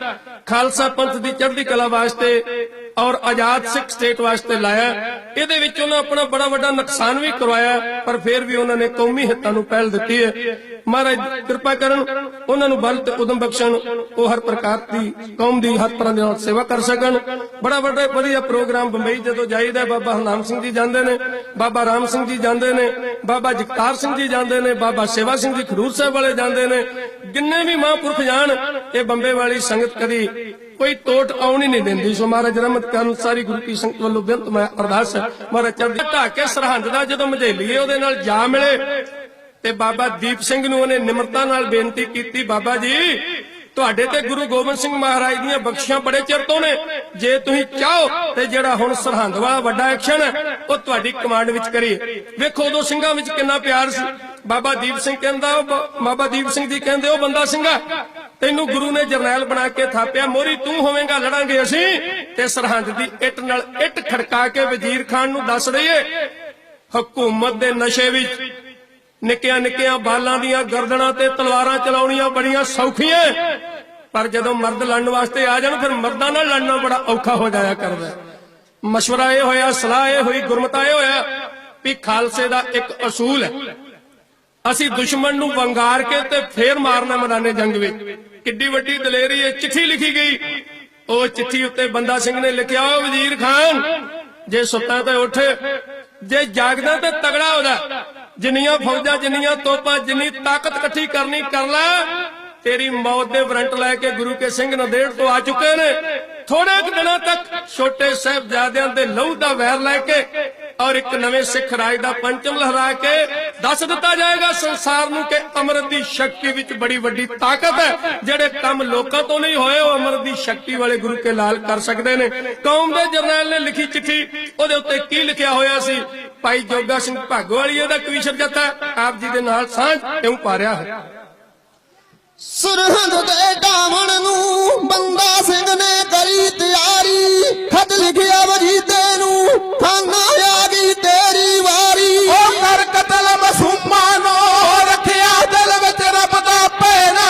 ਖਾਲਸਾ ਪੰਥ ਦੀ ਚੜ੍ਹਦੀ ਕਲਾ ਵਾਸਤੇ ਔਰ ਆਜ਼ਾਦ ਸਿੱਖ ਸਟੇਟ ਵਾਸਤੇ ਲਾਇਆ। ਇਹਦੇ ਵਿੱਚ ਉਹਨਾਂ ਆਪਣਾ ਬੜਾ ਵੱਡਾ ਨੁਕਸਾਨ ਵੀ ਕਰਵਾਇਆ, ਪਰ ਫਿਰ ਵੀ ਉਹਨਾਂ ਨੇ ਕੌਮੀ ਹਿੱਤਾਂ ਨੂੰ ਪਹਿਲ ਦਿੱਤੀ ਹੈ। ਮਹਾਰਾਜ ਕਿਰਪਾ ਕਰਨ, ਉਹਨਾਂ ਨੂੰ ਬਲ ਤੇ ਉਦਮ ਬਖਸ਼ਣ, ਉਹ ਹਰ ਪ੍ਰਕਾਰ ਦੀ ਕੌਮ ਦੀ ਹਰ ਤਰ੍ਹਾਂ ਦੇ ਨਾਲ ਸੇਵਾ ਕਰ ਸਕਣ। ਬੜਾ ਵੱਡਾ ਵਧੀਆ ਪ੍ਰੋਗਰਾਮ ਬੰਬਈ ਜਦੋਂ ਜਾਈਦਾ, ਬਾਬਾ ਹਰਨਾਮ ਸਿੰਘ ਜੀ ਜਾਂਦੇ ਨੇ, ਬਾਬਾ ਰਾਮ ਸਿੰਘ ਜੀ ਜਾਂਦੇ ਨੇ, ਬਾਬਾ ਜਗਤਾਰ ਸਿੰਘ ਜੀ ਜਾਂਦੇ ਨੇ, ਬਾਬਾ ਸੇਵਾ ਸਿੰਘ ਜੀ ਖਡੂਰ ਸਾਹਿਬ ਵਾਲੇ ਜਾਂਦੇ ਨੇ। ਜਿੰਨੇ ਵੀ ਮਹਾਂਪੁਰਖ ਜਾਣ, ਇਹ ਬੰਬੇ ਵਾਲੀ ਸੰਗਤ ਕਦੀ ਕੋਈ ਟੋਟ ਆਉਣ ਹੀ ਨਹੀਂ ਦਿੰਦੀ। ਸੋ ਮਹਾਰਾਜ ਰਹਿਮਤ ਕਰਨ, ਸਾਰੀ ਗੁਰੂ ਕੀ ਸੰਗਤ ਵੱਲੋਂ ਬੇਨਤ ਮੈਂ ਅਰਦਾਸ ਹੈ, ਮਹਾਰਾਜ ਚੜ੍ਹਦੀ ਢਾਹ ਕੇ ਸਰਹੰਦ ਦਾ ਜਦੋਂ ਮਝੇਲੀਏ ਉਹਦੇ ਨਾਲ ਜਾ ਮਿਲੇ ਤੇ ਬਾਬਾ ਦੀਪ ਸਿੰਘ ਨੂੰ ਉਹਨੇ ਨਿਮਰਤਾ ਨਾਲ ਬੇਨਤੀ ਕੀਤੀ, ਬਾਬਾ ਜੀ ਤੁਹਾਡੇ ਤੇ ਗੁਰੂ ਗੋਬਿੰਦ ਸਿੰਘ ਮਹਾਰਾਜ ਦੀਆਂ ਬਖਸ਼ੀਆਂ ਬੜੇ ਚਿਰ ਤੋਂ ਨੇ, ਜੇ ਤੁਸੀਂ ਚਾਹੋ ਤੇ ਜਿਹੜਾ ਹੁਣ ਸਰਹੰਦ ਵਾਲਾ ਵੱਡਾ ਐਕਸ਼ਨ ਹੈ ਉਹ ਤੁਹਾਡੀ ਕਮਾਂਡ ਵਿੱਚ ਕਰੀਏ। ਵੇਖੋ ਉਦੋਂ ਸਿੰਘਾਂ ਵਿੱਚ ਕਿੰਨਾ ਪਿਆਰ ਸੀ। ਬਾਬਾ ਦੀਪ ਸਿੰਘ ਕਹਿੰਦਾ, ਬਾਬਾ ਦੀਪ ਸਿੰਘ ਜੀ ਕਹਿੰਦੇ, ਉਹ ਬੰਦਾ ਸਿੰਘਾ ਤੈਨੂੰ ਗੁਰੂ ਨੇ ਜਰਨੈਲ ਬਣਾ ਕੇ ਥਾਪਿਆ, ਮੋਹਰੀ ਤੂੰ ਹੋਵੇਂਗਾ, ਲੜਾਂਗੇ ਅਸੀਂ। ਤੇ ਸਰਹੰਦ ਦੀ ਇੱਟ ਨਾਲ ਇੱਟ ਖੜਕਾ ਕੇ ਵਜ਼ੀਰ ਖਾਨ ਨੂੰ ਦੱਸ ਦਈਏ, ਹਕੂਮਤ ਦੇ ਨਸ਼ੇ ਵਿੱਚ ਨਿੱਕੀਆਂ ਨਿੱਕੀਆਂ ਬਾਲਾਂ ਦੀਆਂ ਗਰਦਨਾਂ ਤੇ ਤਲਵਾਰਾਂ ਚਲਾਉਣੀਆਂ ਬੜੀਆਂ ਸੌਖੀਆਂ, ਪਰ ਜਦੋਂ ਮਰਦ ਲੜਨ ਵਾਸਤੇ ਆ ਜਾਣ ਫਿਰ ਮਰਦਾਂ ਨਾਲ ਲੜਨਾ ਬੜਾ ਔਖਾ ਹੋ ਜਾਇਆ ਕਰਦਾ। ਮਸ਼ਵਰਾ ਇਹ ਹੋਇਆ, ਸਲਾਹ ਇਹ ਹੋਈ, ਗੁਰਮਤਾ ਇਹ ਹੋਇਆ ਵੀ ਖਾਲਸੇ ਦਾ ਇੱਕ ਅਸੂਲ ਹੈ, ਅਸੀਂ ਦੁਸ਼ਮਣ ਨੂੰ ਵੰਗਾਰ ਕੇ ਤੇ ਫੇਰ ਮਾਰਨਾ ਮੈਦਾਨੇ ਜੰਗ ਵਿੱਚ। ਕਿੱਡੀ ਵੱਡੀ ਦਲੇਰੀ ਹੈ। ਚਿੱਠੀ ਲਿਖੀ ਗਈ, ਉਹ ਚਿੱਠੀ ਉੱਤੇ ਬੰਦਾ ਸਿੰਘ ਨੇ ਲਿਖਿਆ, ਉਹ ਵਜ਼ੀਰ ਖਾਨ ਜੇ ਸੁੱਤਾ ਤੇ ਉੱਠ, ਜੇ ਜਾਗਦਾ ਤੇ ਤਗੜਾ ਹੋ ਜਾ, ਜਿੰਨੀਆਂ ਫੌਜਾਂ, ਜਿੰਨੀਆਂ ਤੋਪਾਂ, ਜਿੰਨੀ ਤਾਕਤ ਇਕੱਠੀ ਕਰਨੀ ਕਰ ਲੈ। ਤੇਰੀ ਮੌਤ ਦੇ ਵਾਰੰਟ ਲੈ ਕੇ ਗੁਰੂ ਕੇ ਸਿੰਘ ਨੰਦੇੜ ਤੋਂ ਆ ਚੁੱਕੇ ਨੇ। ਥੋੜੇ ਕੁ ਦਿਨਾਂ ਤੱਕ ਛੋਟੇ ਸਾਹਿਬਜ਼ਾਦਿਆਂ ਦੇ ਲਹੂ ਦਾ ਵੈਰ ਲੈ ਕੇ ਔਰ ਇੱਕ ਨਵੇਂ ਸਿੱਖ ਰਾਜ ਦਾ ਪੰਚਮ ਲਹਿਰਾ ਕੇ ਦੱਸ ਦਿੱਤਾ ਜਾਏਗਾ ਸੰਸਾਰ ਨੂੰ ਕਿ ਅੰਮ੍ਰਿਤ ਦੀ ਸ਼ਕਤੀ ਵਿੱਚ ਬੜੀ ਵੱਡੀ ਤਾਕਤ ਹੈ। ਜਿਹੜੇ ਕੰਮ ਲੋਕਾਂ ਤੋਂ ਨਹੀਂ ਹੋਏ ਉਹ ਅੰਮ੍ਰਿਤ ਦੀ ਸ਼ਕਤੀ ਵਾਲੇ ਗੁਰੂ ਕੇ ਲਾਲ ਕਰ ਸਕਦੇ ਨੇ। ਕੌਮ ਦੇ ਜਰਨੈਲ ਨੇ ਲਿਖੀ ਚਿੱਠੀ, ਉਹਦੇ ਉੱਤੇ ਕੀ ਲਿਖਿਆ ਹੋਇਆ ਸੀ? ਭਾਈ ਜੋਗਾ ਸਿੰਘ ਭਾਗੋਵਾਲੀਏ ਦਾ ਕਵੀਸ਼ਰ ਜੱਥਾ ਆਪ ਜੀ ਦੇ ਨਾਲ ਸਾਂਝ ਕਿਉਂ ਪਾ ਰਿਹਾ ਹੈ। ਸਰਹੰਦ ਦੇ ਢਾਵਣ ਨੂੰ ਬੰਦਾ ਸਿੰਘ ਨੇ ਕਰੀ ਤਿਆਰੀ, ਖਤ ਲਿਖਿਆ ਵਜੀਦੇ ਨੂੰ, ਖਾਨਾ ਆ ਗਈ ਤੇਰੀ ਵਾਰੀ। ਉਹ ਕਰ ਕਤਲ ਮਾਸੂਮਾਂ ਨੂੰ, ਰੱਖਿਆ ਦਿਲ ਵਿੱਚ ਰੱਬ ਦਾ ਭੈਣਾ,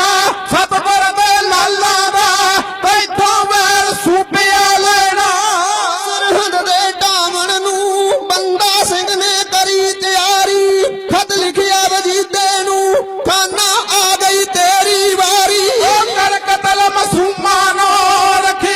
ਸਤਿਗੁਰ ਦੇ ਲਾਲਾਂ ਦਾ ਤੈਥੋਂ ਵੈਰ ਸੂਪਿਆ ਲੈਣਾ। ਸਰਹੰਦ ਦੇ ਢਾਵਣ ਨੂੰ ਬੰਦਾ ਸਿੰਘ ਨੇ ਕਰੀ ਤਿਆਰੀ, ਖਤ ਲਿਖਿਆ ਵਜੀਦੇ ਨੂੰ, ਖਾਨਾ ਆ ਗਈ ਤੇਰੀ ਵਾਰੀ। ਉਹ ਕਰ ਕਤਲ ਮਾਸੂਮਾਂ ਨੂੰ, ਰੱਖਿਆ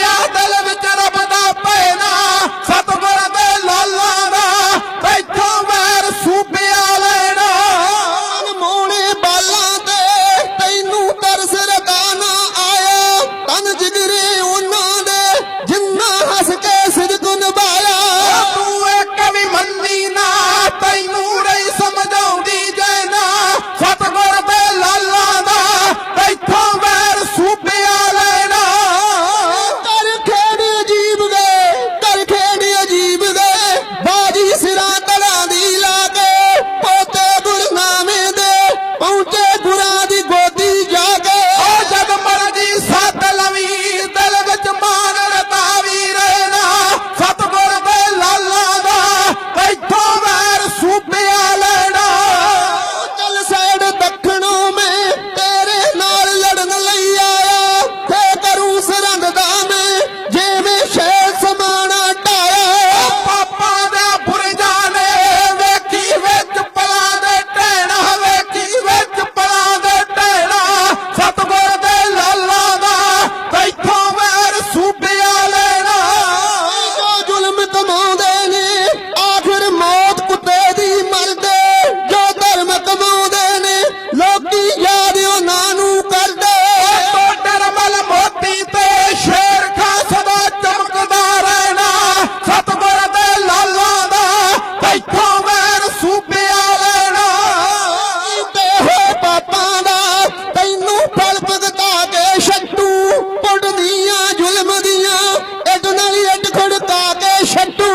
ਵਿੱਚ ਖੜਕਾ ਕੇ ਛੱਟੂ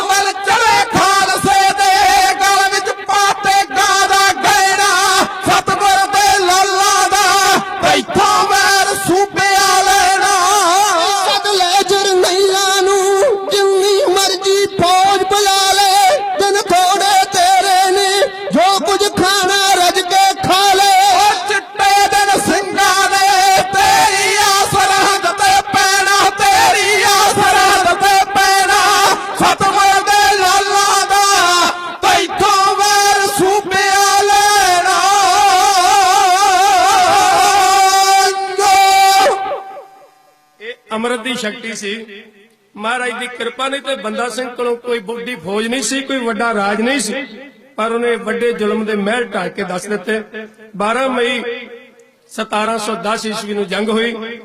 ਮਲ ਚੜੇ ਖਾਲਸੇ ਦੇ ਗਲ ਵਿੱਚ ਪਾਤੇ ਗਾਂ ਦਾ ਗਹਿਣਾ ਸਤਿਗੁਰ ਦੇ ਲਾਲਾਂ ਦਾ ਬੈਠਾ ਵੈਰ ਸੂਬਿਆ ਲੈਣਾ ਸਗਲੇ ਜਰਨੈਲਾਂ ਨੂੰ ਜਿੰਨੀ ਮਰਜੀ ਫੌਜ ਬੁਲਾ ਲੈ ਦਿਨ ਥੋੜੇ ਤੇਰੇ ਨੇ ਜੋ ਕੁਝ ਖਾਣਾ ਰੱਜ ਕੇ ਖਾ ਲੈ ਉਹ ਚਿੱਟੇ ਦਿਨ ਸਿੰਘਾਂ ਨੇ ਤੇਰੀ ਆ ਸਰਹੱਦ ਤੇ ਪੈਣਾ ਤੇਰੀ ਆ ਸਰਹੱਦ ਤੇ ਪੈਣਾ ਸਤਿਗੁਰ ਦੇ ਲਾਲਾਂ ਦਾ ਬੈਠਾ ਵੈਰ ਸੂਬਿਆ ਲੈਣਾ ਇਹ ਅੰਮ੍ਰਿਤ ਦੀ ਸ਼ਕਤੀ ਸੀ। ਮਹਾਰਾਜ ਦੀ ਕਿਰਪਾ ਨਹੀਂ ਤੇ ਬੰਦਾ ਸਿੰਘ ਕੋਲੋਂ ਕੋਈ ਵੱਡੀ ਫੌਜ ਨਹੀਂ ਸੀ, ਕੋਈ ਵੱਡਾ ਰਾਜ ਨਹੀਂ ਸੀ, ਪਰ ਉਹਨੇ ਵੱਡੇ ਜ਼ੁਲਮ ਦੇ ਮਹਿਲ ਢਾਹ ਕੇ ਦੱਸ ਦਿੱਤੇ। 12 ਮਈ 1710 ਈਸਵੀ ਨੂੰ ਜੰਗ ਹੋਈ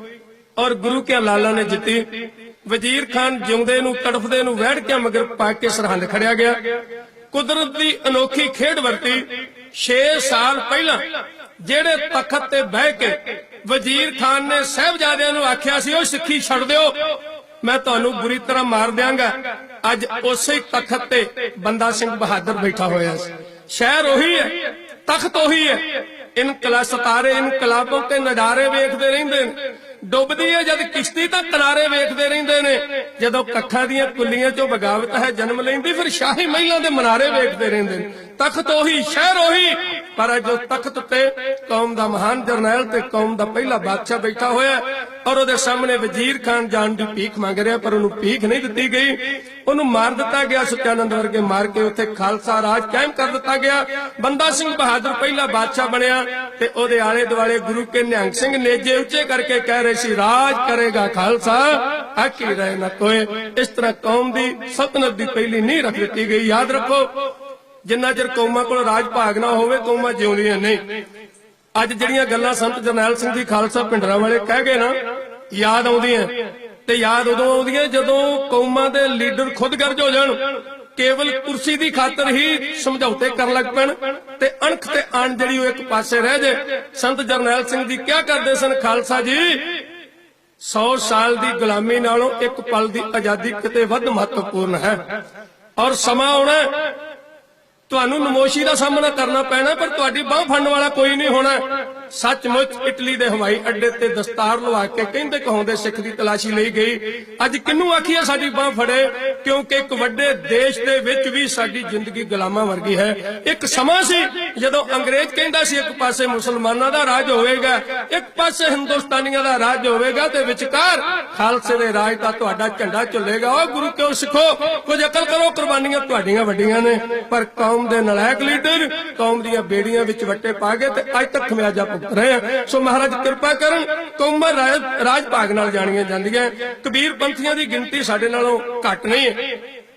ਔਰ ਗੁਰੂ ਕੇ ਲਾਲਾ ਨੇ ਜਿੱਤੀ। ਵਜ਼ੀਰ ਖਾਨ ਜਿਉਂਦੇ ਨੂੰ ਤੜਫਦੇ ਨੂੰ ਵਹਿੜ ਕੇ ਮਗਰ ਪਾ ਕੇ ਸਰਹੰਦ ਖੜਿਆ ਗਿਆ। ਕੁਦਰਤ ਦੀ ਅਨੋਖੀ ਖੇਡ ਵਰਤੀ। 6 ਸਾਲ ਪਹਿਲਾਂ ਜਿਹੜੇ ਤਖਤ ਤੇ ਬਹਿ ਕੇ ਵਜ਼ੀਰ ਖਾਨ ਨੇ ਸਾਹਿਬਜ਼ਾਦਿਆਂ ਨੂੰ ਆਖਿਆ ਸੀ ਉਹ ਸਿੱਖੀ ਛੱਡ ਦਿਓ, ਮੈਂ ਤੁਹਾਨੂੰ ਬੁਰੀ ਤਰ੍ਹਾਂ ਮਾਰ ਦਿਆਂਗਾ, ਅੱਜ ਉਸੇ ਤਖਤ ਤੇ ਬੰਦਾ ਸਿੰਘ ਬਹਾਦਰ ਬੈਠਾ ਹੋਇਆ ਸੀ। ਸ਼ਹਿਰ ਉਹੀ ਹੈ, ਤਖਤ ਉਹੀ ਹੈ। ਸਿਤਾਰੇ ਇਨਕਲਾਬੋਂ ਕੇ ਨਜ਼ਾਰੇ ਵੇਖਦੇ ਰਹਿੰਦੇ ਨੇ। ਡੁੱਬਦੀ ਹੈ ਜਦ ਕਿਸ਼ਤੀ ਤਾਂ ਕਿਨਾਰੇ ਵੇਖਦੇ ਰਹਿੰਦੇ ਨੇ। ਜਦੋਂ ਕੱਖਾਂ ਦੀਆਂ ਕੁੱਲੀਆਂ ਚੋਂ ਬਗਾਵਤ ਹੈ ਜਨਮ ਲੈਂਦੀ ਫਿਰ ਸ਼ਾਹੀ ਮਹਿਲਾਂ ਦੇ ਮਨਾਰੇ ਵੇਖਦੇ ਰਹਿੰਦੇ ਨੇ। ਤਖਤ ਉਹੀ, ਸ਼ਹਿਰ ਉਹੀ, ਪਰ ਜੋ ਤਖਤ ਤੇ ਕੌਮ ਦਾ ਮਹਾਨ ਜਰਨੈਲ ਤੇ ਕੌਮ ਦਾ ਪਹਿਲਾ ਬਾਦਸ਼ਾਹ ਬੈਠਾ ਹੋਇਆ ਔਰ ਉਹਦੇ ਸਾਹਮਣੇ ਵਜ਼ੀਰ ਖਾਨ ਜਾਨ ਦੀ ਭੀਖ ਮੰਗ ਰਿਹਾ, ਪਰ ਉਹਨੂੰ ਭੀਖ ਨਹੀਂ ਦਿੱਤੀ ਗਈ। ਉਹਨੂੰ ਮਾਰ ਦਿੱਤਾ ਗਿਆ, ਸੁਖਿਆਨੰਦ ਵਰਗੇ ਮਾਰ ਕੇ ਉੱਥੇ ਖਾਲਸਾ ਰਾਜ ਕਾਇਮ ਕਰ ਦਿੱਤਾ ਗਿਆ। ਬੰਦਾ ਸਿੰਘ ਬਹਾਦਰ ਪਹਿਲਾ ਬਾਦਸ਼ਾਹ ਬਣਿਆ ਤੇ ਉਹਦੇ ਆਲੇ ਦੁਆਲੇ ਗੁਰੂ ਕੇ ਨਿਹੰਗ ਸਿੰਘ ਨੇਜੇ ਉੱਚੇ ਕਰਕੇ ਕਹਿ ਰਹੇ ਸੀ, ਰਾਜ ਕਰੇਗਾ ਖਾਲਸਾ, ਆਕੀ ਰਹੇ ਨਾ ਕੋਏ। ਇਸ ਤਰ੍ਹਾਂ ਕੌਮ ਦੀ ਸਲਤਨਤ ਦੀ ਪਹਿਲੀ ਨੀਂਹ ਰੱਖ ਦਿੱਤੀ ਗਈ। ਯਾਦ ਰੱਖੋ, ਜਿੰਨਾ ਚਿਰ ਕੌਮਾਂ ਕੋਲ ਰਾਜ ਭਾਗ ਨਾ ਹੋਵੇ ਕੌਮਾਂ ਜਿਉਂਦੀਆਂ ਨਹੀਂ। ਅੱਜ ਜਿਹੜੀਆਂ ਗੱਲਾਂ ਸੰਤ ਜਰਨੈਲ ਸਿੰਘ ਦੀ ਖਾਲਸਾ ਭਿੰਡਰਾਂ ਵਾਲੇ ਕਹਿ ਗਏ ਨਾ, ਯਾਦ ਆਉਂਦੀਆਂ ਤੇ ਯਾਦ ਉਦੋਂ ਆਉਂਦੀਆਂ ਜਦੋਂ ਕੌਮਾਂ ਦੇ ਲੀਡਰ ਖੁਦਗਰਜ ਹੋ ਜਾਣ, ਕੇਵਲ ਕੁਰਸੀ ਦੀ ਖਾਤਰ ਹੀ ਸਮਝੌਤੇ ਕਰਨ ਲੱਗ ਪੈਣ ਤੇ ਅਣਖ ਤੇ ਅਣ ਜਿਹੜੀ ਉਹ ਇੱਕ ਪਾਸੇ ਰਹਿ ਜੇ। ਸੰਤ ਜਰਨੈਲ ਸਿੰਘ ਜੀ ਕਿਆ ਕਰਦੇ ਸਨ, ਖਾਲਸਾ ਜੀ 100 ਸਾਲ ਦੀ ਗੁਲਾਮੀ ਨਾਲੋਂ ਇੱਕ ਪਲ ਦੀ ਆਜ਼ਾਦੀ ਕਿਤੇ ਵੱਧ ਮਹੱਤਵਪੂਰਨ ਹੈ ਔਰ ਸਮਾਂ ਆਉਣਾ ਤੁਹਾਨੂੰ ਨਮੋਸ਼ੀ ਦਾ ਸਾਹਮਣਾ ਕਰਨਾ ਪੈਣਾ, ਪਰ ਤੁਹਾਡੀ ਬਾਹ ਫੜਨ ਵਾਲਾ ਕੋਈ ਨਹੀਂ ਹੋਣਾ। ਸੱਚਮੁੱਚ ਇਟਲੀ ਦੇ ਹਵਾਈ ਅੱਡੇ ਤੇ ਦਸਤਾਰ ਲਵਾ ਕੇ ਕਹਿੰਦੇ ਕਹਾਉਂਦੇ ਸਿੱਖ ਦੀ ਤਲਾਸ਼ੀ ਲਈ ਗਈ। ਅੱਜ ਕਿਹਨੂੰ ਆਖੀਏ ਸਾਡੀ ਬਾਹ ਫੜੇ, ਕਿਉਂਕਿ ਇੱਕ ਵੱਡੇ ਦੇਸ਼ ਦੇ ਵਿੱਚ ਵੀ ਸਾਡੀ ਜ਼ਿੰਦਗੀ ਗੁਲਾਮਾਂ ਵਰਗੀ ਹੈ। ਇੱਕ ਸਮਾਂ ਸੀ ਜਦੋਂ ਅੰਗਰੇਜ਼ ਕਹਿੰਦਾ ਸੀ ਇੱਕ ਪਾਸੇ ਮੁਸਲਮਾਨਾਂ ਦਾ ਰਾਜ ਹੋਵੇਗਾ, ਇੱਕ ਪਾਸੇ ਹਿੰਦੁਸਤਾਨੀਆਂ ਦਾ ਰਾਜ ਹੋਵੇਗਾ ਤੇ ਵਿਚਕਾਰ ਖਾਲਸੇ ਦੇ ਰਾਜ ਦਾ ਤੁਹਾਡਾ ਝੰਡਾ ਝੁੱਲੇਗਾ। ਉਹ ਗੁਰੂ ਕਿਉਂ ਸਿੱਖੋ, ਕੁਝ ਅਕਲ ਕਰੋ, ਕੁਰਬਾਨੀਆਂ ਤੁਹਾਡੀਆਂ ਵੱਡੀਆਂ ਨੇ। ਪਰ ਕੌਮ ਦੇ ਨਲਾਇਕ ਲੀਡਰ ਕੌਮ ਦੀਆਂ ਬੇੜੀਆਂ ਵਿੱਚ ਵੱਟੇ ਪਾ ਗਏ ਤੇ ਅੱਜ ਤੱਕ ਖਮਿਆਜਾ ਭੁਗਤ ਰਹੇ ਆ। ਸੋ ਮਹਾਰਾਜ ਕਿਰਪਾ ਕਰਨ, ਕੌਮਾਂ ਰਾਜ ਭਾਗ ਨਾਲ ਜਾਣੀਆਂ ਜਾਂਦੀਆਂ। ਕਬੀਰ ਪੰਥੀਆਂ ਦੀ ਗਿਣਤੀ ਸਾਡੇ ਨਾਲੋਂ ਘੱਟ ਨਹੀਂ ਹੈ,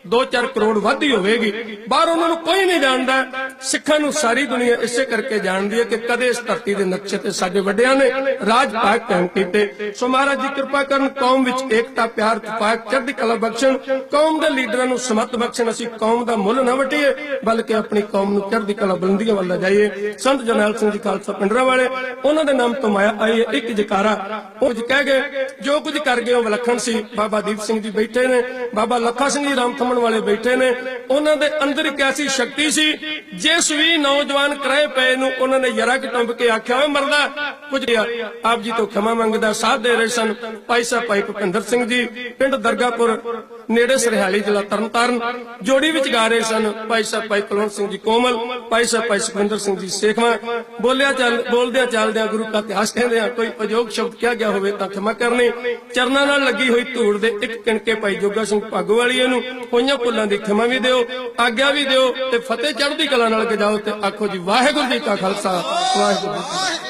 2-4 ਕਰੋੜ ਵੱਧ ਹੀ ਹੋਵੇਗੀ। ਬਾਹਰ ਉਹਨਾਂ ਨੂੰ ਕੋਈ ਨਹੀਂ ਜਾਣਦਾ, ਸਿੱਖਾਂ ਨੂੰ ਸਾਰੀ ਦੁਨੀਆ ਇਸੇ ਕਰਕੇ ਜਾਣਦੀ ਹੈ ਕਿ ਕਦੇ ਇਸ ਧਰਤੀ ਦੇ ਨਕਸ਼ੇ ਤੇ ਸਾਡੇ ਵੱਡਿਆਂ ਨੇ ਰਾਜ ਭਾਗ ਕਾਇਮ ਕੀਤੇ। ਸੋ ਮਹਾਰਾਜ ਜੀ ਕਿਰਪਾ ਕਰਨ, ਕੌਮ ਵਿੱਚ ਏਕਤਾ, ਪਿਆਰ, ਇਤਫਾਕ, ਚੜ੍ਹਦੀ ਕਲਾ ਬਖਸ਼ਣ, ਕੌਮ ਦੇ ਲੀਡਰਾਂ ਨੂੰ ਸਮਤ ਬਖਸ਼ਣ। ਅਸੀਂ ਕੌਮ ਦਾ ਮੁੱਲ ਨਾ ਵਟੀਏ ਬਲਕਿ ਆਪਣੀ ਕੌਮ ਨੂੰ ਚੜ੍ਹਦੀ ਕਲਾ ਬੁਲੰਦੀਆਂ ਵੱਲ ਲਿਜਾਈਏ। ਸੰਤ ਜਰਨੈਲ ਸਿੰਘ ਜੀ ਖਾਲਸਾ ਪਿੰਡਰਾਂ ਵਾਲੇ, ਉਹਨਾਂ ਦੇ ਨਾਮ ਤੋਂ ਮਾਇਆ ਆਈ ਹੈ ਇੱਕ ਜਕਾਰਾ। ਉਹ ਕਹਿ ਗਏ ਜੋ ਕੁਝ ਕਰ ਗਏ ਉਹ ਵਿਲੱਖਣ ਸੀ। ਬਾਬਾ ਦੀਪ ਸਿੰਘ ਜੀ ਬੈਠੇ ਨੇ, ਬਾਬਾ ਲੱਖਾ ਸਿੰਘ ਜੀ ਰਾਮ ਵਾਲੇ ਬੈਠੇ ਨੇ, ਉਹਨਾਂ ਦੇ ਅੰਦਰ ਇੱਕ ਐਸੀ ਸ਼ਕਤੀ ਸੀ ਜਿਸ ਵੀ ਨੌਜਵਾਨ ਕਰਾਏ ਪਏ ਨੂੰ ਉਹਨਾਂ ਨੇ ਯਰਾ ਕਿ ਟੰਬ ਕੇ ਆਖਿਆ ਹੋਇਆ ਮਰਦਾ ਕੁਝ ਆਪ ਜੀ ਤੋਂ ਖਿਮਾ ਮੰਗਦਾ। ਸਾਥ ਦੇ ਰਹੇ ਸਨ ਭਾਈ ਸਾਹਿਬ ਭਾਈ ਭੁਪਿੰਦਰ ਸਿੰਘ ਜੀ, ਪਿੰਡ ਦਰਗਾਪੁਰ ਨੇੜੇ ਸਰਹਾਲੀ ਜ਼ਿਲ੍ਹਾ ਤਰਨਤਾਰਨ। ਜੋੜੀ ਵਿੱਚ ਗਾ ਰਹੇ ਸਨ ਭਾਈ ਸਾਹਿਬ ਭਾਈ ਕੁਲਵੰਤ ਸਿੰਘ ਜੀ ਕੋਮਲ, ਭਾਈ ਸਾਹਿਬ ਭਾਈ ਸੁਖਵਿੰਦਰ ਸਿੰਘ ਜੀ ਸੇਖਵਾਂ। ਬੋਲਦਿਆਂ ਚੱਲਦਿਆਂ ਗੁਰੂ ਦਾ ਇਤਿਹਾਸ ਕਹਿੰਦੇ ਆ, ਕੋਈ ਅਜੋਗ ਸ਼ਬਦ ਕਿਹਾ ਗਿਆ ਹੋਵੇ ਤਾਂ ਖਿਮਾ ਕਰਨੀ। ਚਰਨਾਂ ਨਾਲ ਲੱਗੀ ਹੋਈ ਧੂੜ ਦੇ ਇੱਕ ਕਿਣਕੇ ਭਾਈ ਜੋਗਾ ਸਿੰਘ ਭਾਗੋਵਾਲੀਏ ਨੂੰ ਹੋਈਆਂ ਭੁੱਲਾਂ ਦੀ ਖਿਮਾ ਵੀ ਦਿਓ, ਆਗਿਆ ਵੀ ਦਿਓ ਤੇ ਫਤਿਹ ਚੜ੍ਹਦੀ ਕਲਾ ਨਾਲ ਗਜਾਓ ਤੇ ਆਖੋ ਜੀ ਵਾਹਿਗੁਰੂ ਜੀ ਕਾ ਖਾਲਸਾ, ਵਾਹਿਗੁਰੂ ਜੀ ਕੀ ਫਤਿਹ।